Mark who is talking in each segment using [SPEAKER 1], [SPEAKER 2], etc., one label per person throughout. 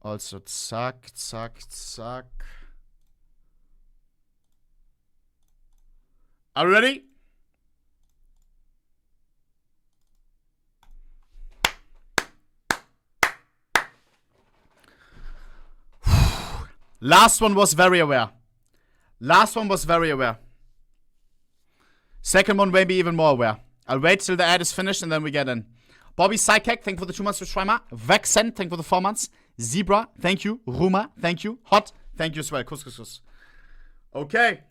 [SPEAKER 1] Also, zack, zack, zack. Are you ready? Last one was very aware. Last one was very aware. Second one maybe even more aware. I'll wait till the ad is finished and then we get in. Bobby Psychic, thank you for the 2 months with Schreimer. Vexen, thank you for the 4 months. Zebra, thank you. Ruma, thank you. Hot, thank you as well. Kuss, kuss, kuss. Okay.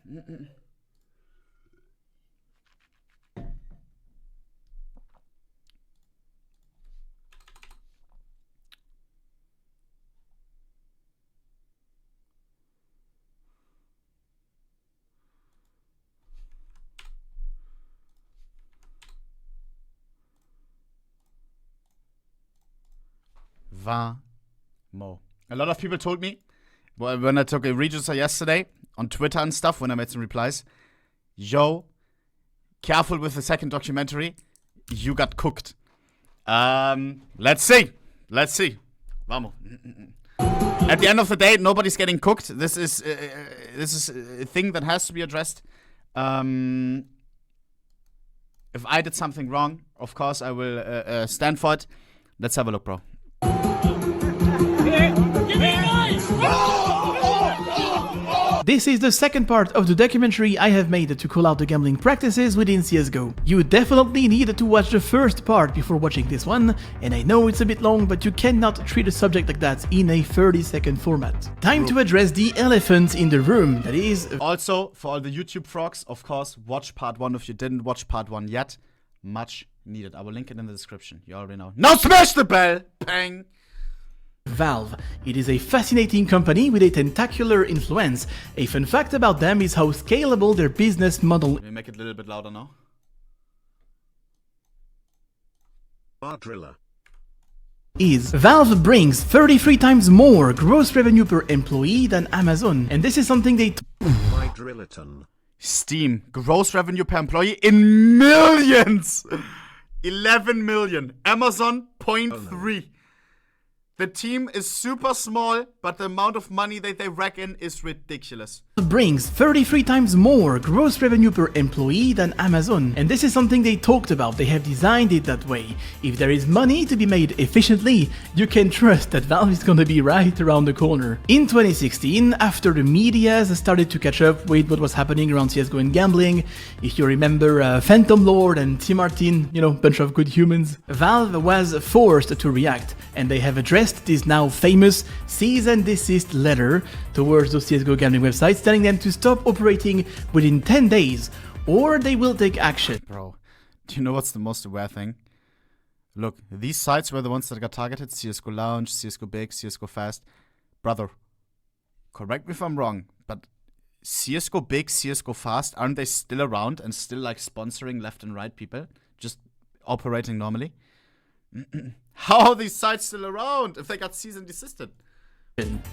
[SPEAKER 1] Mo. A lot of people told me when I took a register yesterday on Twitter and stuff, when I made some replies, yo, careful with the second documentary, you got cooked. Let's see. Let's see. Vamos. At the end of the day, nobody's getting cooked. This is a thing that has to be addressed. If I did something wrong, of course I will stand for it. Let's have a look, bro.
[SPEAKER 2] This is the second part of the documentary I have made to call out the gambling practices within CSGO. You definitely need to watch the first part before watching this one, and I know it's a bit long, but you cannot treat a subject like that in a 30-second format. Time to address the elephant in the room, that is...
[SPEAKER 1] Also, for all the YouTube frogs, of course, watch part 1 if you didn't watch part 1 yet. Much needed. I will link it in the description. You already know. Now smash the bell! Bang!
[SPEAKER 2] Valve. It is a fascinating company with a tentacular influence. A fun fact about them is how scalable their business model
[SPEAKER 1] Let me make it a little bit louder now.
[SPEAKER 2] is. Valve brings 33 times more gross revenue per employee than Amazon, and this is something they
[SPEAKER 1] Steam. Gross revenue per employee in millions! 11 million. Amazon, 0.3. The team is super small, but the amount of money that they rack in is ridiculous.
[SPEAKER 2] brings 33 times more gross revenue per employee than Amazon, and this is something they talked about. They have designed it that way. If there is money to be made efficiently, you can trust that Valve is gonna be right around the corner. In 2016, after the media started to catch up with what was happening around CSGO and gambling, if you remember Phantom Lord and Tim Martin, you know, bunch of good humans, Valve was forced to react, and they have addressed this now famous cease and desist letter towards those CSGO gambling websites, telling them to stop operating within 10 days, or they will take action.
[SPEAKER 1] Bro, do you know what's the most aware thing? Look, these sites were the ones that got targeted. CSGO Lounge, CSGO Big, CSGO Fast. Brother, correct me if I'm wrong, but CSGO Big, CSGO Fast, aren't they still around and still like sponsoring left and right people? Just operating normally? How are these sites still around if they got cease and desisted?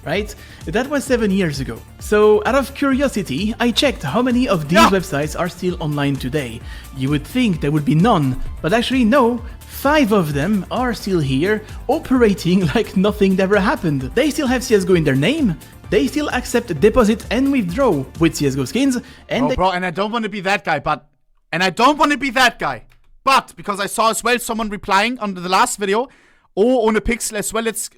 [SPEAKER 2] Right? That was 7 years ago. So, out of curiosity, I checked how many of these websites are still online today. You would think there would be none, but actually no, 5 of them are still here, operating like nothing ever happened. They still have CSGO in their name, they still accept deposit and withdraw with CSGO skins, and
[SPEAKER 1] bro, and I don't want to be that guy, but because I saw as well someone replying on the last video, oh, ohnePixel as well, it's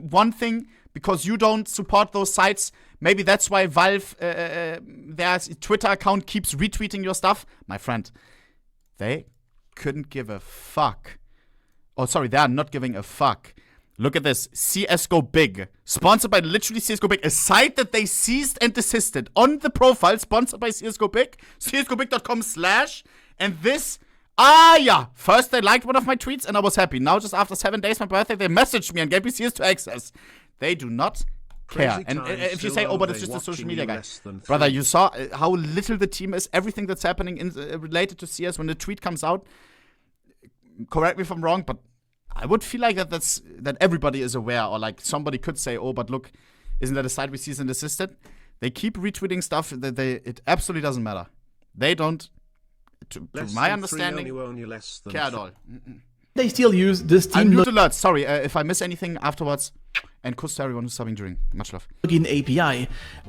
[SPEAKER 1] one thing, because you don't support those sites, maybe that's why Valve, their Twitter account keeps retweeting your stuff. My friend, they couldn't give a fuck. Oh, sorry, they are not giving a fuck. Look at this, CSGO Big, sponsored by literally CSGO Big, a site that they ceased and desisted on the profile, sponsored by CSGO Big, csgobig.com/, and this... yeah. First they liked one of my tweets and I was happy. Now just after 7 days, my birthday, they messaged me and gave me CS2 access. They do not care. And if you say, oh, but it's just a social media guy. Brother, you saw how little the team is. Everything that's happening related to CS when the tweet comes out. Correct me if I'm wrong, but I would feel like that everybody is aware, or like somebody could say, oh, but look, isn't that a site we cease and desisted? They keep retweeting stuff that it absolutely doesn't matter. They don't... To my understanding, care at all.
[SPEAKER 2] They still use the Steam...
[SPEAKER 1] Mute alerts, sorry, if I miss anything afterwards, And kuss to everyone who's subbing during. Much love.
[SPEAKER 2] Login API.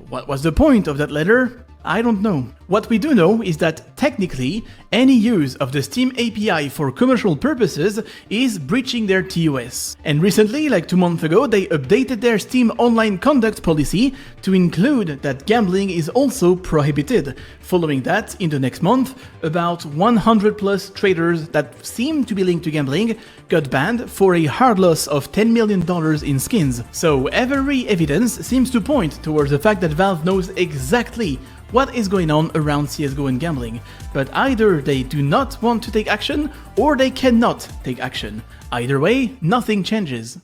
[SPEAKER 2] What was the point of that letter? I don't know. What we do know is that technically, any use of the Steam API for commercial purposes is breaching their TOS. And recently, like 2 months ago, they updated their Steam online conduct policy to include that gambling is also prohibited. Following that, in the next month, about 100 plus traders that seem to be linked to gambling got banned for a hard loss of $10 million in skins. So every evidence seems to point towards the fact that Valve knows exactly what is going on around CSGO and gambling, but either they do not want to take action or they cannot take action. Either way, nothing changes.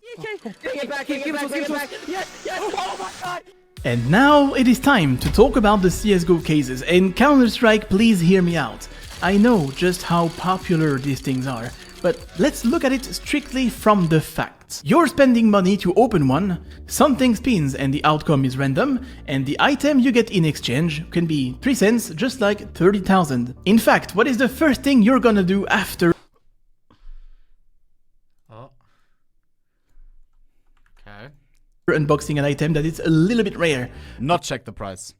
[SPEAKER 2] And now it is time to talk about the CSGO cases, and Counter-Strike, please hear me out. I know just how popular these things are, but let's look at it strictly from the facts. You're spending money to open one, something spins and the outcome is random, and the item you get in exchange can be 3 cents, just like 30,000. In fact, what is the first thing you're gonna do after unboxing an item that is a little bit rare?
[SPEAKER 1] Not check the price.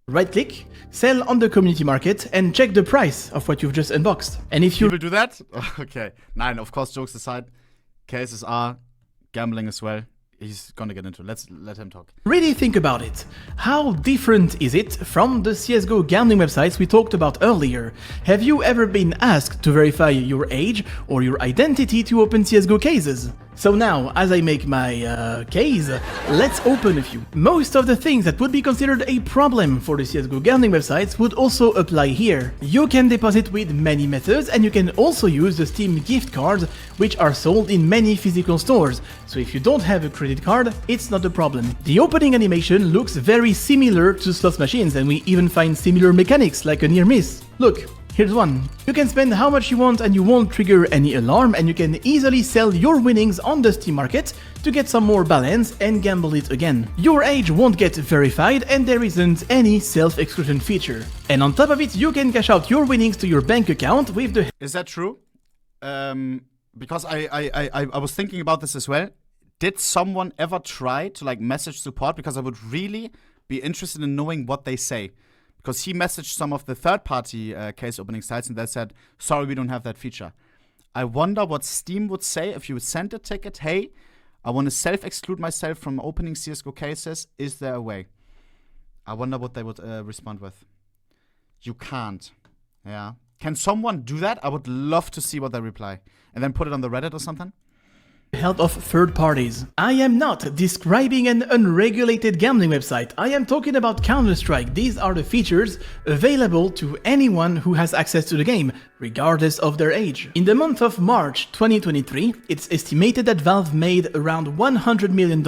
[SPEAKER 2] Right-click, sell on the community market, and check the price of what you've just unboxed. And if you
[SPEAKER 1] will do that, okay. Nine, of course, jokes aside, cases are gambling as well. He's gonna get into it. Let's let him talk.
[SPEAKER 2] Really think about it. How different is it from the CSGO gambling websites we talked about earlier? Have you ever been asked to verify your age or your identity to open CSGO cases? So now, as I make my case, let's open a few. Most of the things that would be considered a problem for the CSGO gambling websites would also apply here. You can deposit with many methods, and you can also use the Steam gift cards, which are sold in many physical stores. So if you don't have a credit card, it's not a problem. The opening animation looks very similar to slot machines, and we even find similar mechanics like a near miss. Look. Here's one. You can spend how much you want and you won't trigger any alarm, and you can easily sell your winnings on the Steam market to get some more balance and gamble it again. Your age won't get verified and there isn't any self-exclusion feature. And on top of it, you can cash out your winnings to your bank account with the...
[SPEAKER 1] Is that true? Because I was thinking about this as well. Did someone ever try to like message support? Because I would really be interested in knowing what they say. Because he messaged some of the third-party case opening sites and they said, sorry, we don't have that feature. I wonder what Steam would say if you would send a ticket, hey, I want to self-exclude myself from opening CSGO cases. Is there a way? I wonder what they would respond with. You can't. Yeah. Can someone do that? I would love to see what they reply. And then put it on the Reddit or something.
[SPEAKER 2] Help of third parties. I am not describing an unregulated gambling website. I am talking about Counter-Strike. These are the features available to anyone who has access to the game, regardless of their age. In the month of March 2023, it's estimated that Valve made around $100 million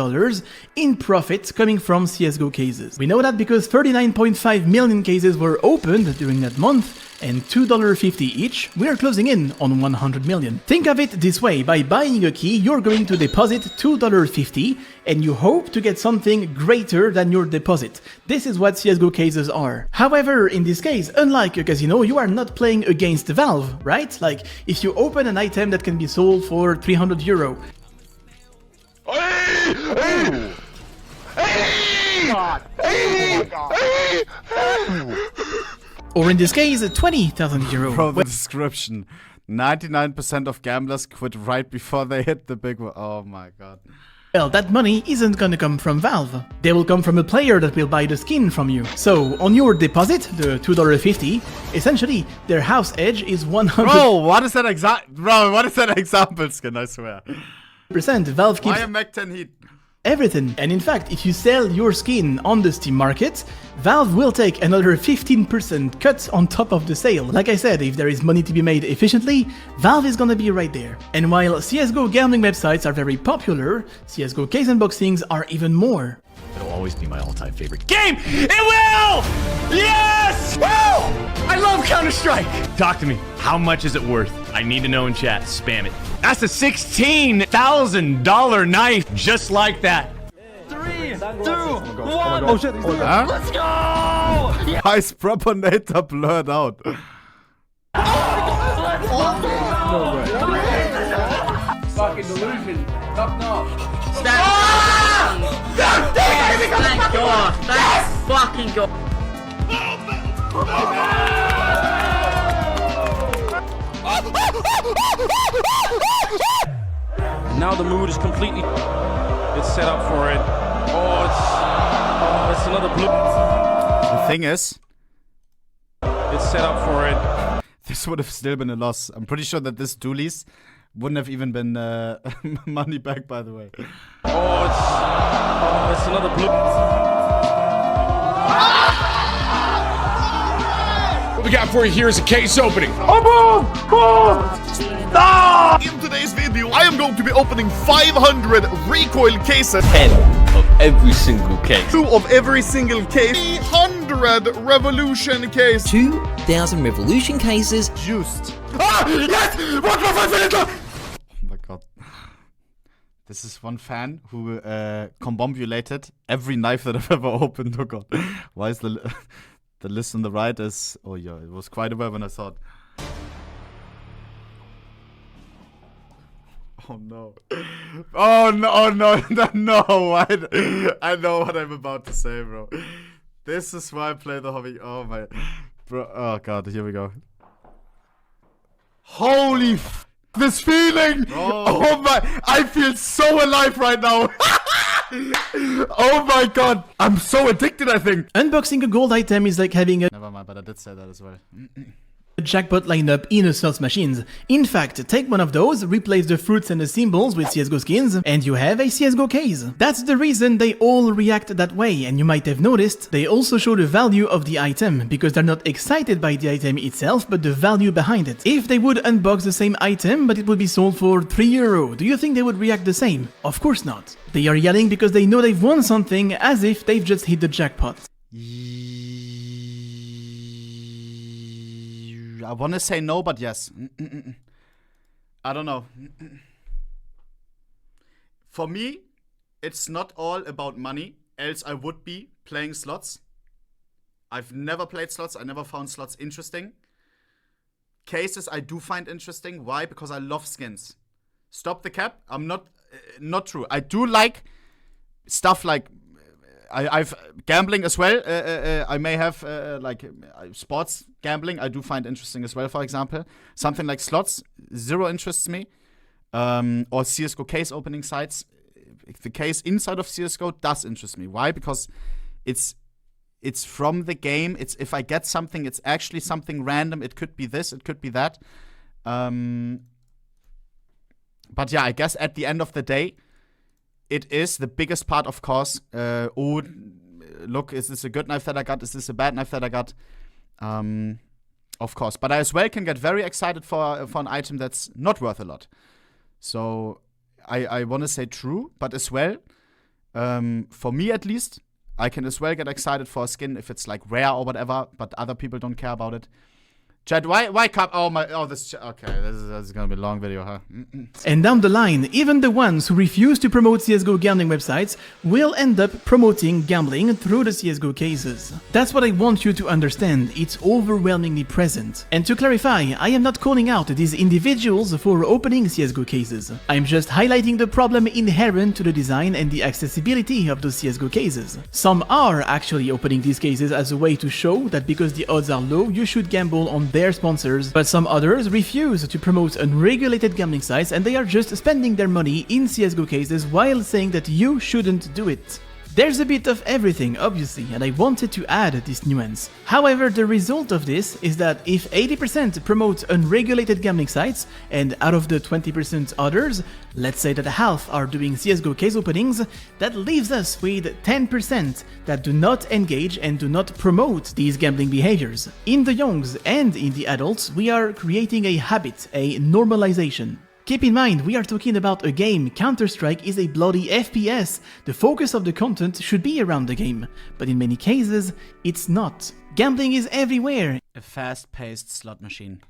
[SPEAKER 2] in profits coming from CSGO cases. We know that because 39.5 million cases were opened during that month, and $2.50 each, we're closing in on 100 million. Think of it this way, by buying a key, you're going to deposit $2.50 and you hope to get something greater than your deposit. This is what CSGO cases are. However, in this case, unlike a casino, you are not playing against Valve, right? Like, if you open an item that can be sold for 300 euro.
[SPEAKER 3] Hey! God. Oh my God.
[SPEAKER 2] Or in this case, 20,000 euro.
[SPEAKER 1] Bro, the description. 99% of gamblers quit right before they hit the big one. Oh my god.
[SPEAKER 2] Well, that money isn't gonna come from Valve. They will come from a player that will buy the skin from you. So, on your deposit, the $2.50, essentially, their house edge is 100%.
[SPEAKER 1] Bro, what is that example skin, I swear.
[SPEAKER 2] Valve keeps...
[SPEAKER 1] Why am Mac 10 Heat?
[SPEAKER 2] Everything. And in fact, if you sell your skin on the Steam market, Valve will take another 15% cut on top of the sale. Like I said, if there is money to be made efficiently, Valve is gonna be right there. And while CSGO gambling websites are very popular, CSGO case unboxings are even more.
[SPEAKER 4] It'll always be my all-time favorite game! It will! Yes! Woo! I love Counter-Strike! Talk to me. How much is it worth? I need to know in chat. Spam it. That's a $16,000 knife, just like that. 3, 2, 1.
[SPEAKER 3] Oh shit,
[SPEAKER 1] Huh?
[SPEAKER 4] Let's go!
[SPEAKER 1] His propagator blurred out.
[SPEAKER 5] Fucking delusion. Knock knock.
[SPEAKER 4] Ah!
[SPEAKER 5] Thank God. Thank fucking God.
[SPEAKER 6] Now the mood is completely. It's set up for it. Oh, it's another blue.
[SPEAKER 1] The thing is,
[SPEAKER 6] It's set up for it.
[SPEAKER 1] this would have still been a loss. I'm pretty sure that this dualies wouldn't have even been money back, by the way.
[SPEAKER 6] It's another blue.
[SPEAKER 7] What we got for you here is a case opening.
[SPEAKER 3] In today's video, I am going to be opening 500 recoil cases.
[SPEAKER 8] 10 of every single case.
[SPEAKER 3] 2 of every single case. 300 revolution case.
[SPEAKER 9] 2,000 revolution cases.
[SPEAKER 1] Juiced.
[SPEAKER 3] Yes! 1.5 minutes left!
[SPEAKER 1] Oh my god. This is one fan who combombulated every knife that I've ever opened. Oh god. Why is the list on the right is... Oh yeah, it was quite aware when I saw it. Oh no. Oh no, oh no, no. I know what I'm about to say, bro. This is why I play the hobby. Oh my... Bro, oh god, here we go. Holy this feeling! Oh my, I feel so alive right now! Oh my god, I'm so addicted, I think!
[SPEAKER 2] Unboxing a gold item is like having a
[SPEAKER 1] Never mind, but I did say that as well.
[SPEAKER 2] jackpot lineup in a slot machines. In fact, take one of those, replace the fruits and the symbols with CSGO skins, and you have a CSGO case. That's the reason they all react that way, and you might have noticed, they also show the value of the item, because they're not excited by the item itself, but the value behind it. If they would unbox the same item, but it would be sold for €3, do you think they would react the same? Of course not. They are yelling because they know they've won something, as if they've just hit the jackpot.
[SPEAKER 1] I want to say no, but yes. I don't know. For me, it's not all about money, else I would be playing slots. I've never played slots. I never found slots interesting. Cases I do find interesting. Why? Because I love skins. Stop the cap. I'm not true. I do like stuff like I've gambling as well. I may have like sports gambling. I do find interesting as well. For example, something like slots, zero interests me. Or CSGO case opening sites. The case inside of CSGO does interest me. Why? Because it's from the game. It's if I get something, it's actually something random. It could be this. It could be that. But yeah, I guess at the end of the day, it is the biggest part, of course. Oh, look, is this a good knife that I got? Is this a bad knife that I got? Of course. But I as well can get very excited for an item that's not worth a lot. So I want to say true, but as well, for me at least, I can as well get excited for a skin if it's like rare or whatever, but other people don't care about it. Chad, why cup? Oh my! Oh, this. Okay, this is gonna be a long video, huh?
[SPEAKER 2] And down the line, even the ones who refuse to promote CSGO gambling websites will end up promoting gambling through the CSGO cases. That's what I want you to understand. It's overwhelmingly present. And to clarify, I am not calling out these individuals for opening CSGO cases. I'm just highlighting the problem inherent to the design and the accessibility of those CSGO cases. Some are actually opening these cases as a way to show that because the odds are low, you should gamble on their sponsors, but some others refuse to promote unregulated gambling sites and they are just spending their money in CSGO cases while saying that you shouldn't do it. There's a bit of everything, obviously, and I wanted to add this nuance. However, the result of this is that if 80% promote unregulated gambling sites, and out of the 20% others, let's say that half are doing CSGO case openings, that leaves us with 10% that do not engage and do not promote these gambling behaviors. In the youngs and in the adults, we are creating a habit, a normalization. Keep in mind, we are talking about a game. Counter-Strike is a bloody FPS. The focus of the content should be around the game, but in many cases, it's not. Gambling is everywhere.
[SPEAKER 1] A fast-paced slot machine.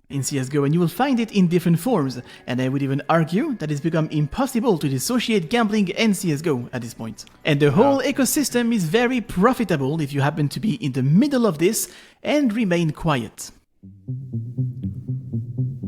[SPEAKER 2] In CSGO, and you will find it in different forms, and I would even argue that it's become impossible to dissociate gambling and CSGO at this point. And the whole ecosystem is very profitable if you happen to be in the middle of this and remain quiet.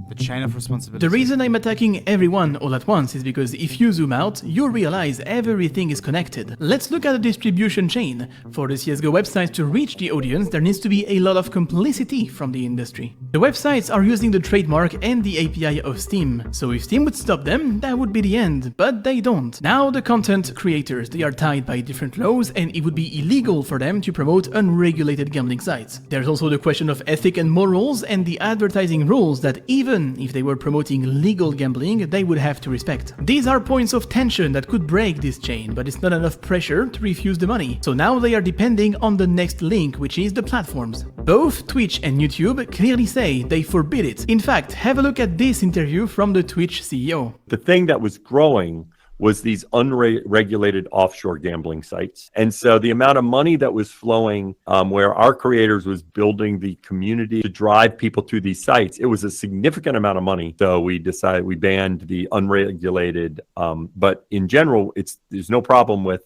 [SPEAKER 1] The Chain of responsibility.
[SPEAKER 2] The reason I'm attacking everyone all at once is because if you zoom out, you'll realize everything is connected. Let's look at the distribution chain. For the CSGO websites to reach the audience, there needs to be a lot of complicity from the industry. The websites are using the trademark and the API of Steam, so if Steam would stop them, that would be the end, but they don't. Now the content creators, they are tied by different laws and it would be illegal for them to promote unregulated gambling sites. There's also the question of ethic and morals and the advertising rules that even if they were promoting legal gambling, they would have to respect. These are points of tension that could break this chain, but it's not enough pressure to refuse the money. So now they are depending on the next link, which is the platforms. Both Twitch and YouTube clearly say they forbid it. In fact, have a look at this interview from the Twitch CEO.
[SPEAKER 10] The thing that was growing was these unregulated offshore gambling sites. And so the amount of money that was flowing where our creators was building the community to drive people to these sites, it was a significant amount of money. So we decided we banned the unregulated, but in general, there's no problem with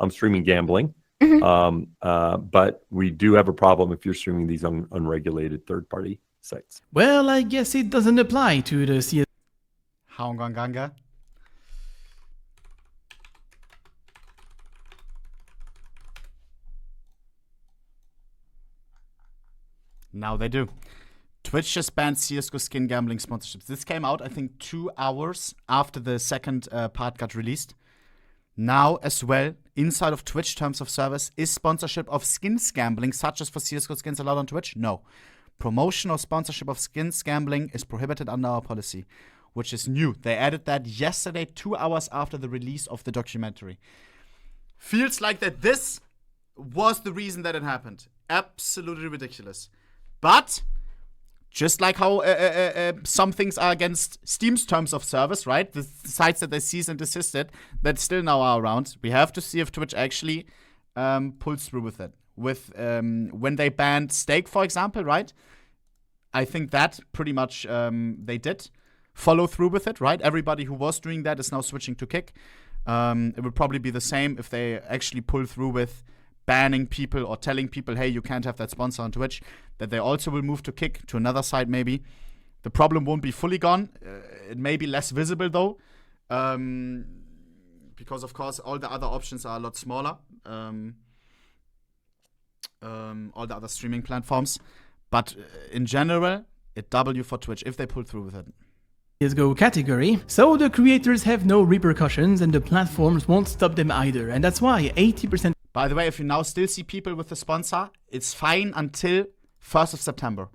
[SPEAKER 10] streaming gambling. But we do have a problem if you're streaming these unregulated third-party sites.
[SPEAKER 2] Well, I guess it doesn't apply to the CSGO.
[SPEAKER 1] Haunganganga. Now they do. Twitch just banned CSGO skin gambling sponsorships. This came out, I think, 2 hours after the second part got released. Now, as well, inside of Twitch terms of service, is sponsorship of skins gambling, such as for CSGO skins, allowed on Twitch? No. Promotion or sponsorship of skins gambling is prohibited under our policy, which is new. They added that yesterday, 2 hours after the release of the documentary. Feels like that this was the reason that it happened. Absolutely ridiculous. But just like how some things are against Steam's terms of service, right? The sites that they cease and desisted that still now are around. We have to see if Twitch actually pulls through with it. With when they banned Stake, for example, right? I think that pretty much they did follow through with it, right? Everybody who was doing that is now switching to Kick. It would probably be the same if they actually pull through with banning people or telling people, hey, you can't have that sponsor on Twitch, that they also will move to Kick, to another site maybe. The problem won't be fully gone. It may be less visible though, because of course all the other options are a lot smaller. All the other streaming platforms. But in general, it W for Twitch if they pull through with it.
[SPEAKER 2] CSGO category, so the creators have no repercussions and the platforms won't stop them either, and that's why 80%.
[SPEAKER 1] By the way, if you now still see people with the sponsor, it's fine until 1st of September.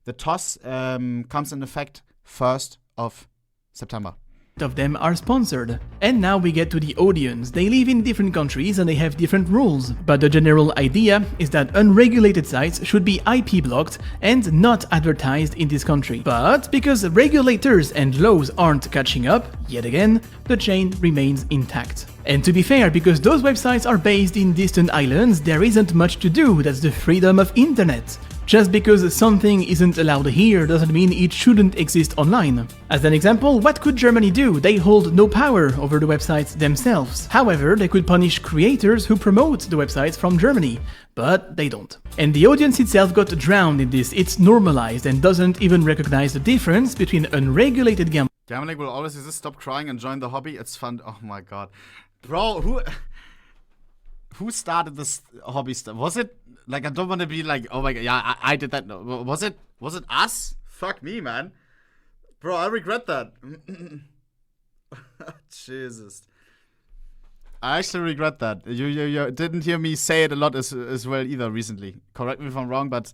[SPEAKER 1] The TOS comes in effect 1st of September.
[SPEAKER 2] Of them are sponsored. And now we get to the audience. They live in different countries and they have different rules. But the general idea is that unregulated sites should be IP blocked and not advertised in this country. But because regulators and laws aren't catching up, yet again, the chain remains intact. And to be fair, because those websites are based in distant islands, there isn't much to do. That's the freedom of internet. Just because something isn't allowed here doesn't mean it shouldn't exist online. As an example, what could Germany do? They hold no power over the websites themselves. However, they could punish creators who promote the websites from Germany, but they don't. And the audience itself got drowned in this. It's normalized and doesn't even recognize the difference between unregulated gambling.
[SPEAKER 1] Gambling will always exist. Stop crying and join the hobby. It's fun. Oh my god. Bro, who started this hobby stuff? Was it like, I don't want to be like, oh my god, yeah, I did that. No, was it us? Fuck me, man. Bro, I regret that. Jesus. I actually regret that. You didn't hear me say it a lot as well either recently. Correct me if I'm wrong, but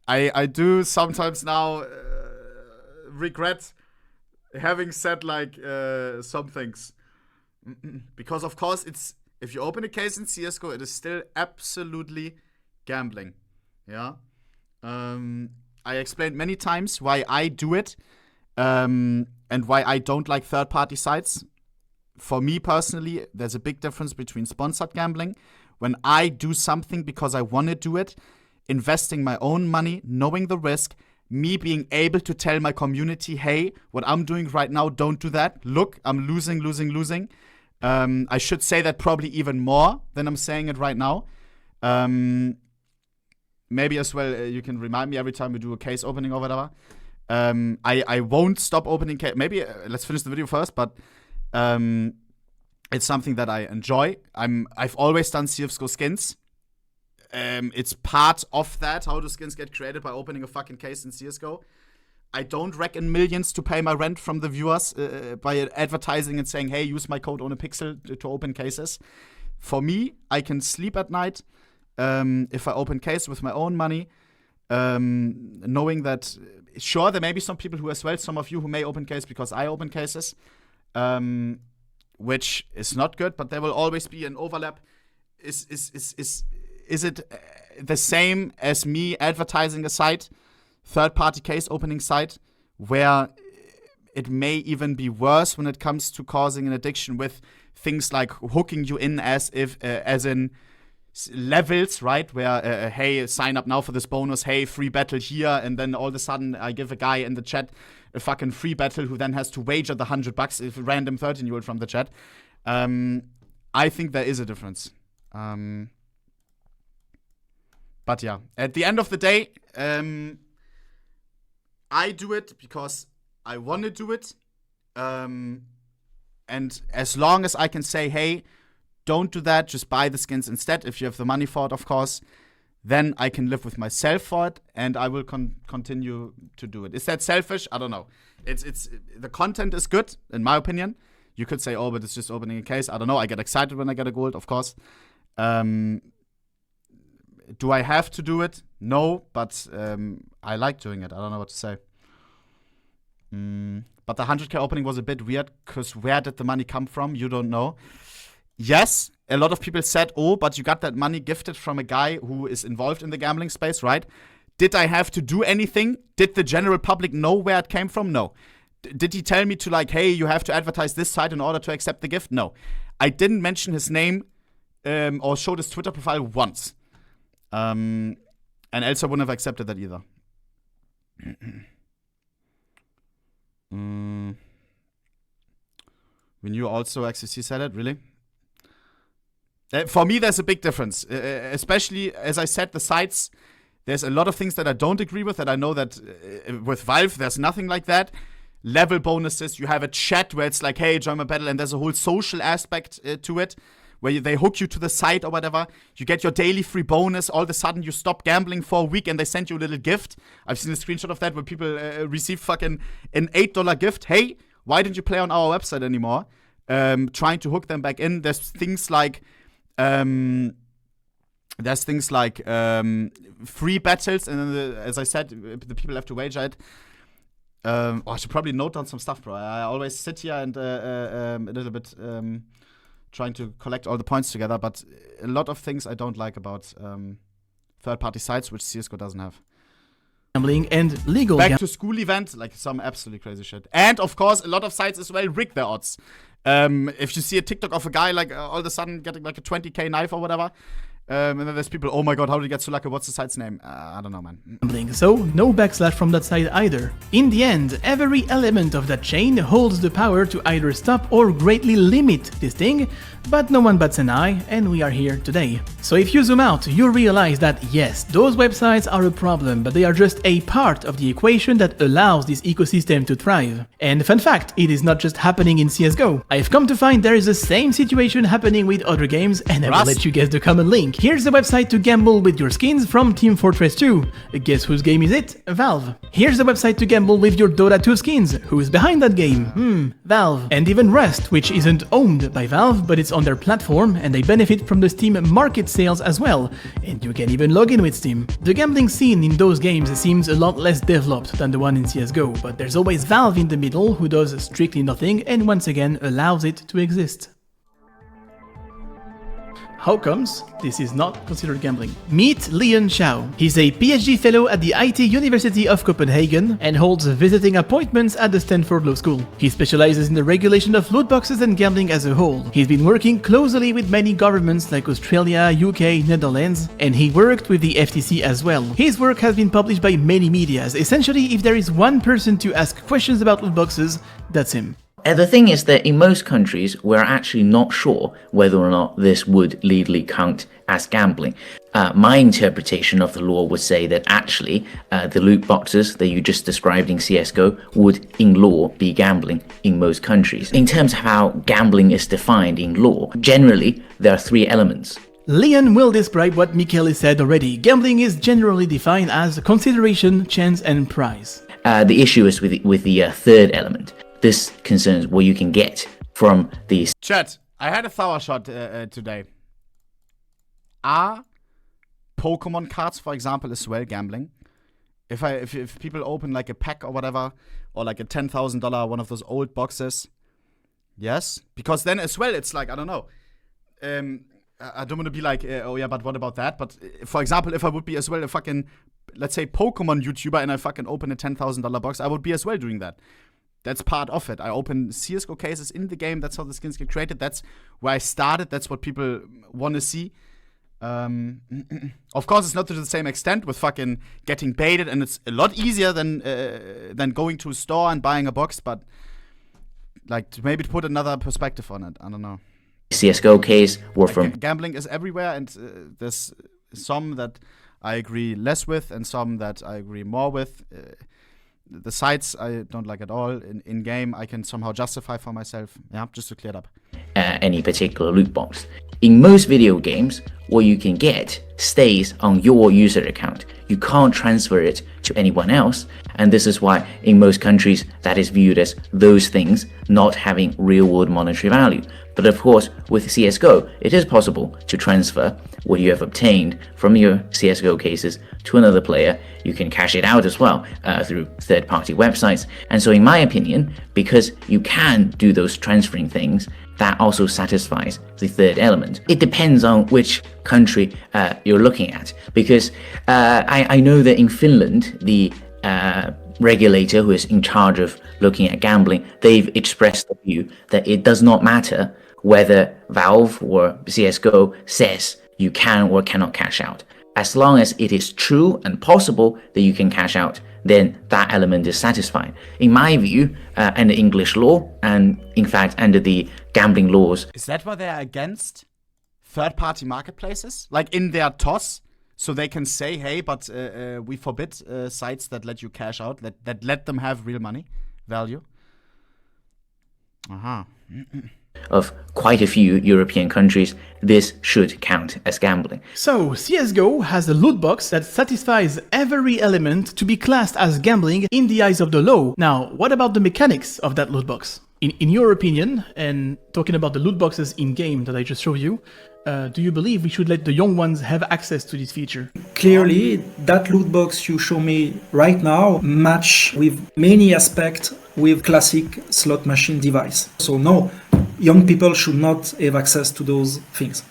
[SPEAKER 1] I do sometimes now regret having said like some things. Because of course it's, if you open a case in CSGO, it is still absolutely gambling. Yeah. I explained many times why I do it, and why I don't like third-party sites. For me personally, there's a big difference between sponsored gambling, when I do something because I want to do it, investing my own money, knowing the risk, me being able to tell my community, hey, what I'm doing right now, don't do that. Look, I'm losing. I should say that probably even more than I'm saying it right now. Maybe as well, you can remind me every time we do a case opening or whatever. I won't stop opening maybe let's finish the video first, but it's something that I enjoy. I've always done CSGO skins. It's part of that. How do skins get created? By opening a fucking case in CSGO. I don't reckon millions to pay my rent from the viewers by advertising and saying, hey, use my code ohnePixel to open cases. For me, I can sleep at night if I open case with my own money, knowing that, sure, there may be some people who as well, some of you who may open case because I open cases, which is not good, but there will always be an overlap. Is it the same as me advertising a site, third-party case opening site, where it may even be worse when it comes to causing an addiction with things like hooking you in as in levels, right? Where, hey, sign up now for this bonus, hey, free battle here, and then all of a sudden I give a guy in the chat a fucking free battle who then has to wager the $100 if a random 13-year-old from the chat. I think there is a difference. But yeah, at the end of the day, I do it because I want to do it. And as long as I can say, hey, don't do that, just buy the skins instead, if you have the money for it, of course, then I can live with myself for it, and I will continue to do it. Is that selfish? I don't know. It's the content is good, in my opinion. You could say, oh, but it's just opening a case. I don't know. I get excited when I get a gold, of course. Do I have to do it? No, but I like doing it. I don't know what to say. But the 100k opening was a bit weird, because where did the money come from? You don't know. Yes, a lot of people said, oh, but you got that money gifted from a guy who is involved in the gambling space, right? Did I have to do anything? Did the general public know where it came from? No. Did he tell me to, like, hey, you have to advertise this site in order to accept the gift? No. I didn't mention his name or showed his Twitter profile once. And else I wouldn't have accepted that either. We knew also XCC said it, really? For me, there's a big difference. Especially, as I said, the sites, there's a lot of things that I don't agree with, that I know that with Valve, there's nothing like that. Level bonuses, you have a chat where it's like, hey, join my battle, and there's a whole social aspect to it, where they hook you to the site or whatever. You get your daily free bonus. All of a sudden, you stop gambling for a week and they send you a little gift. I've seen a screenshot of that where people receive fucking an $8 gift. Hey, why didn't you play on our website anymore? Trying to hook them back in. There's things like free battles, and then as I said, the people have to wager it. I should probably note down some stuff, bro. I always sit here and a little bit trying to collect all the points together, but a lot of things I don't like about third-party sites, which CSGO doesn't have.
[SPEAKER 2] Gambling and legal
[SPEAKER 1] back to school event, like some absolutely crazy shit. And of course, a lot of sites as well rig their odds. If you see a TikTok of a guy like all of a sudden getting like a 20k knife or whatever, and then there's people, oh my god, how did you get so lucky? What's the site's name? I don't know, man.
[SPEAKER 2] So, no backslash from that side either. In the end, every element of that chain holds the power to either stop or greatly limit this thing, but no one bats an eye, and we are here today. So if you zoom out, you realize that yes, those websites are a problem, but they are just a part of the equation that allows this ecosystem to thrive. And fun fact, it is not just happening in CSGO. I've come to find there is the same situation happening with other games, and I will let you guess the common link. Here's the website to gamble with your skins from Team Fortress 2. Guess whose game is it? Valve. Here's the website to gamble with your Dota 2 skins. Who's behind that game? Valve. And even Rust, which isn't owned by Valve, but it's on their platform, and they benefit from the Steam market sales as well. And you can even log in with Steam. The gambling scene in those games seems a lot less developed than the one in CSGO, but there's always Valve in the middle, who does strictly nothing and once again allows it to exist. How comes this is not considered gambling? Meet Leon Xiao. He's a PhD fellow at the IT University of Copenhagen and holds visiting appointments at the Stanford Law School. He specializes in the regulation of loot boxes and gambling as a whole. He's been working closely with many governments like Australia, UK, Netherlands, and he worked with the FTC as well. His work has been published by many medias. Essentially, if there is one person to ask questions about loot boxes, that's him.
[SPEAKER 11] The thing is that in most countries, we're actually not sure whether or not this would legally count as gambling. My interpretation of the law would say that actually the loot boxes that you just described in CSGO would in law be gambling in most countries. In terms of how gambling is defined in law, generally there are three elements.
[SPEAKER 2] Leon will describe what Michele said already. Gambling is generally defined as consideration, chance and prize.
[SPEAKER 11] The issue is with the third element. This concerns what you can get from these.
[SPEAKER 1] Chat, I had a thorough shot today. Are Pokemon cards, for example, as well gambling? If people open like a pack or whatever, or like a $10,000 one of those old boxes, yes, because then as well it's like, I don't know. I don't want to be like, oh yeah, but what about that? But for example, if I would be as well a fucking, let's say, Pokemon YouTuber and I fucking open a $10,000 box, I would be as well doing that. That's part of it. I open CSGO cases in the game. That's how the skins get created. That's where I started. That's what people want to see. Of course, it's not to the same extent with fucking getting baited, and it's a lot easier than going to a store and buying a box. But like, to maybe put another perspective on it, I don't know.
[SPEAKER 11] CSGO case were from
[SPEAKER 1] gambling is everywhere, and there's some that I agree less with, and some that I agree more with. The sites I don't like at all. In game, I can somehow justify for myself. Yeah, just to clear it up.
[SPEAKER 11] Any particular loot box. In most video games, what you can get stays on your user account. You can't transfer it to anyone else, and this is why in most countries that is viewed as those things not having real-world monetary value. But of course, with CSGO, it is possible to transfer what you have obtained from your CSGO cases to another player. You can cash it out as well through third-party websites. And so in my opinion, because you can do those transferring things, that also satisfies the third element. It depends on which country you're looking at, because I know that in Finland, the regulator who is in charge of looking at gambling, they've expressed the view that it does not matter whether Valve or CSGO says you can or cannot cash out. As long as it is true and possible that you can cash out, then that element is satisfied. In my view, under English law, and in fact under the gambling laws.
[SPEAKER 1] Is that why they're against third-party marketplaces? Like in their TOS? So they can say, hey, but we forbid sites that let you cash out, that let them have real money value.
[SPEAKER 11] Of quite a few European countries, this should count as gambling.
[SPEAKER 2] So, CSGO has a loot box that satisfies every element to be classed as gambling in the eyes of the law. Now, what about the mechanics of that loot box? In your opinion, and talking about the loot boxes in-game that I just showed you, do you believe we should let the young ones have access to this feature?
[SPEAKER 12] Clearly, that loot box you show me right now match with many aspects with classic slot machine device. So no, young people should not have access to those things.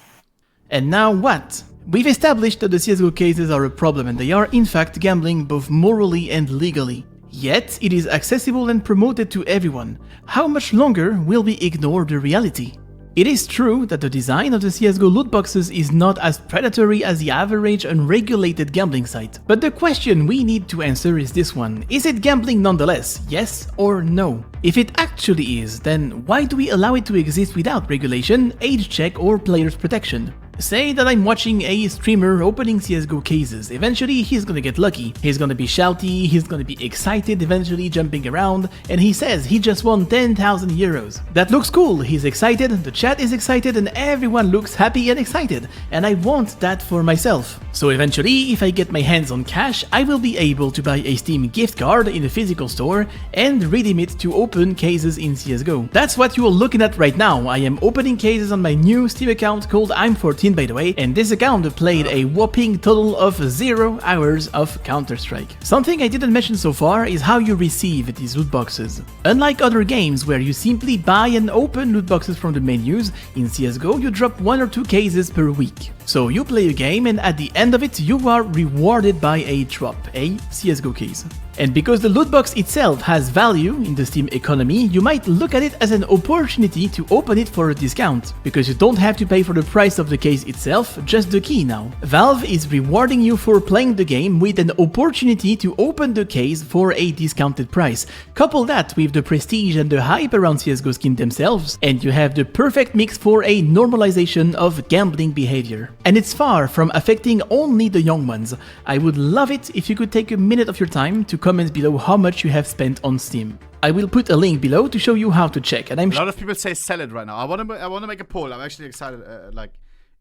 [SPEAKER 2] And now what? We've established that the CSGO cases are a problem, and they are in fact gambling both morally and legally. Yet, it is accessible and promoted to everyone. How much longer will we ignore the reality? It is true that the design of the CSGO loot boxes is not as predatory as the average unregulated gambling site. But the question we need to answer is this one. Is it gambling nonetheless? Yes or no? If it actually is, then why do we allow it to exist without regulation, age check or players protection? Say that I'm watching a streamer opening CSGO cases. Eventually he's gonna get lucky. He's gonna be shouty, he's gonna be excited, eventually jumping around, and he says he just won 10,000 euros. That looks cool, he's excited, the chat is excited, and everyone looks happy and excited. And I want that for myself. So eventually, if I get my hands on cash, I will be able to buy a Steam gift card in a physical store and redeem it to open cases in CSGO. That's what you are looking at right now. I am opening cases on my new Steam account called I'm14 by the way, and this account played a whopping total of 0 hours of Counter-Strike. Something I didn't mention so far is how you receive these loot boxes. Unlike other games where you simply buy and open loot boxes from the menus, in CSGO you drop 1 or 2 cases per week. So you play a game and at the end of it you are rewarded by a drop, a CSGO case. And because the loot box itself has value in the Steam economy, you might look at it as an opportunity to open it for a discount, because you don't have to pay for the price of the case itself, just the key now. Valve is rewarding you for playing the game with an opportunity to open the case for a discounted price. Couple that with the prestige and the hype around CSGO skins themselves, and you have the perfect mix for a normalization of gambling behavior. And it's far from affecting only the young ones. I would love it if you could take a minute of your time to comment below how much you have spent on Steam. I will put a link below to show you how to check, and
[SPEAKER 1] A lot of people say sell it right now. I want to make a poll. I'm actually excited,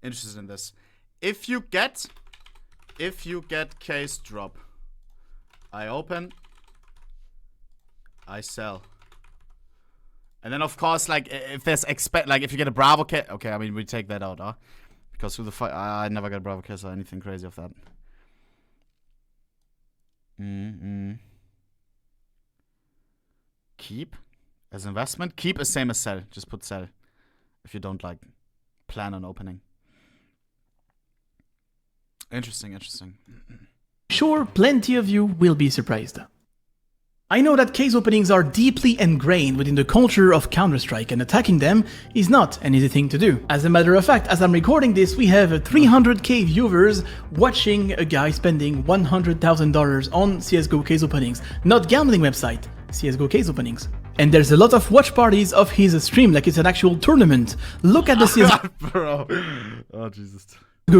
[SPEAKER 1] interested in this. If you get case drop, I open, I sell. And then of course, like, if there's if you get a Bravo case, okay, I mean we take that out, huh? Because who the fuck, I never got a Bravo case or anything crazy of that. Keep as investment. Keep is same as sell. Just put sell if you don't like plan on opening. Interesting.
[SPEAKER 2] Sure, plenty of you will be surprised. I know that case openings are deeply ingrained within the culture of Counter-Strike, and attacking them is not an easy thing to do. As a matter of fact, as I'm recording this, we have 300k viewers watching a guy spending $100,000 on CSGO case openings. Not gambling website, CSGO case openings. And there's a lot of watch parties of his stream like it's an actual tournament. Look at the CSGO
[SPEAKER 1] Bro. Oh, Jesus.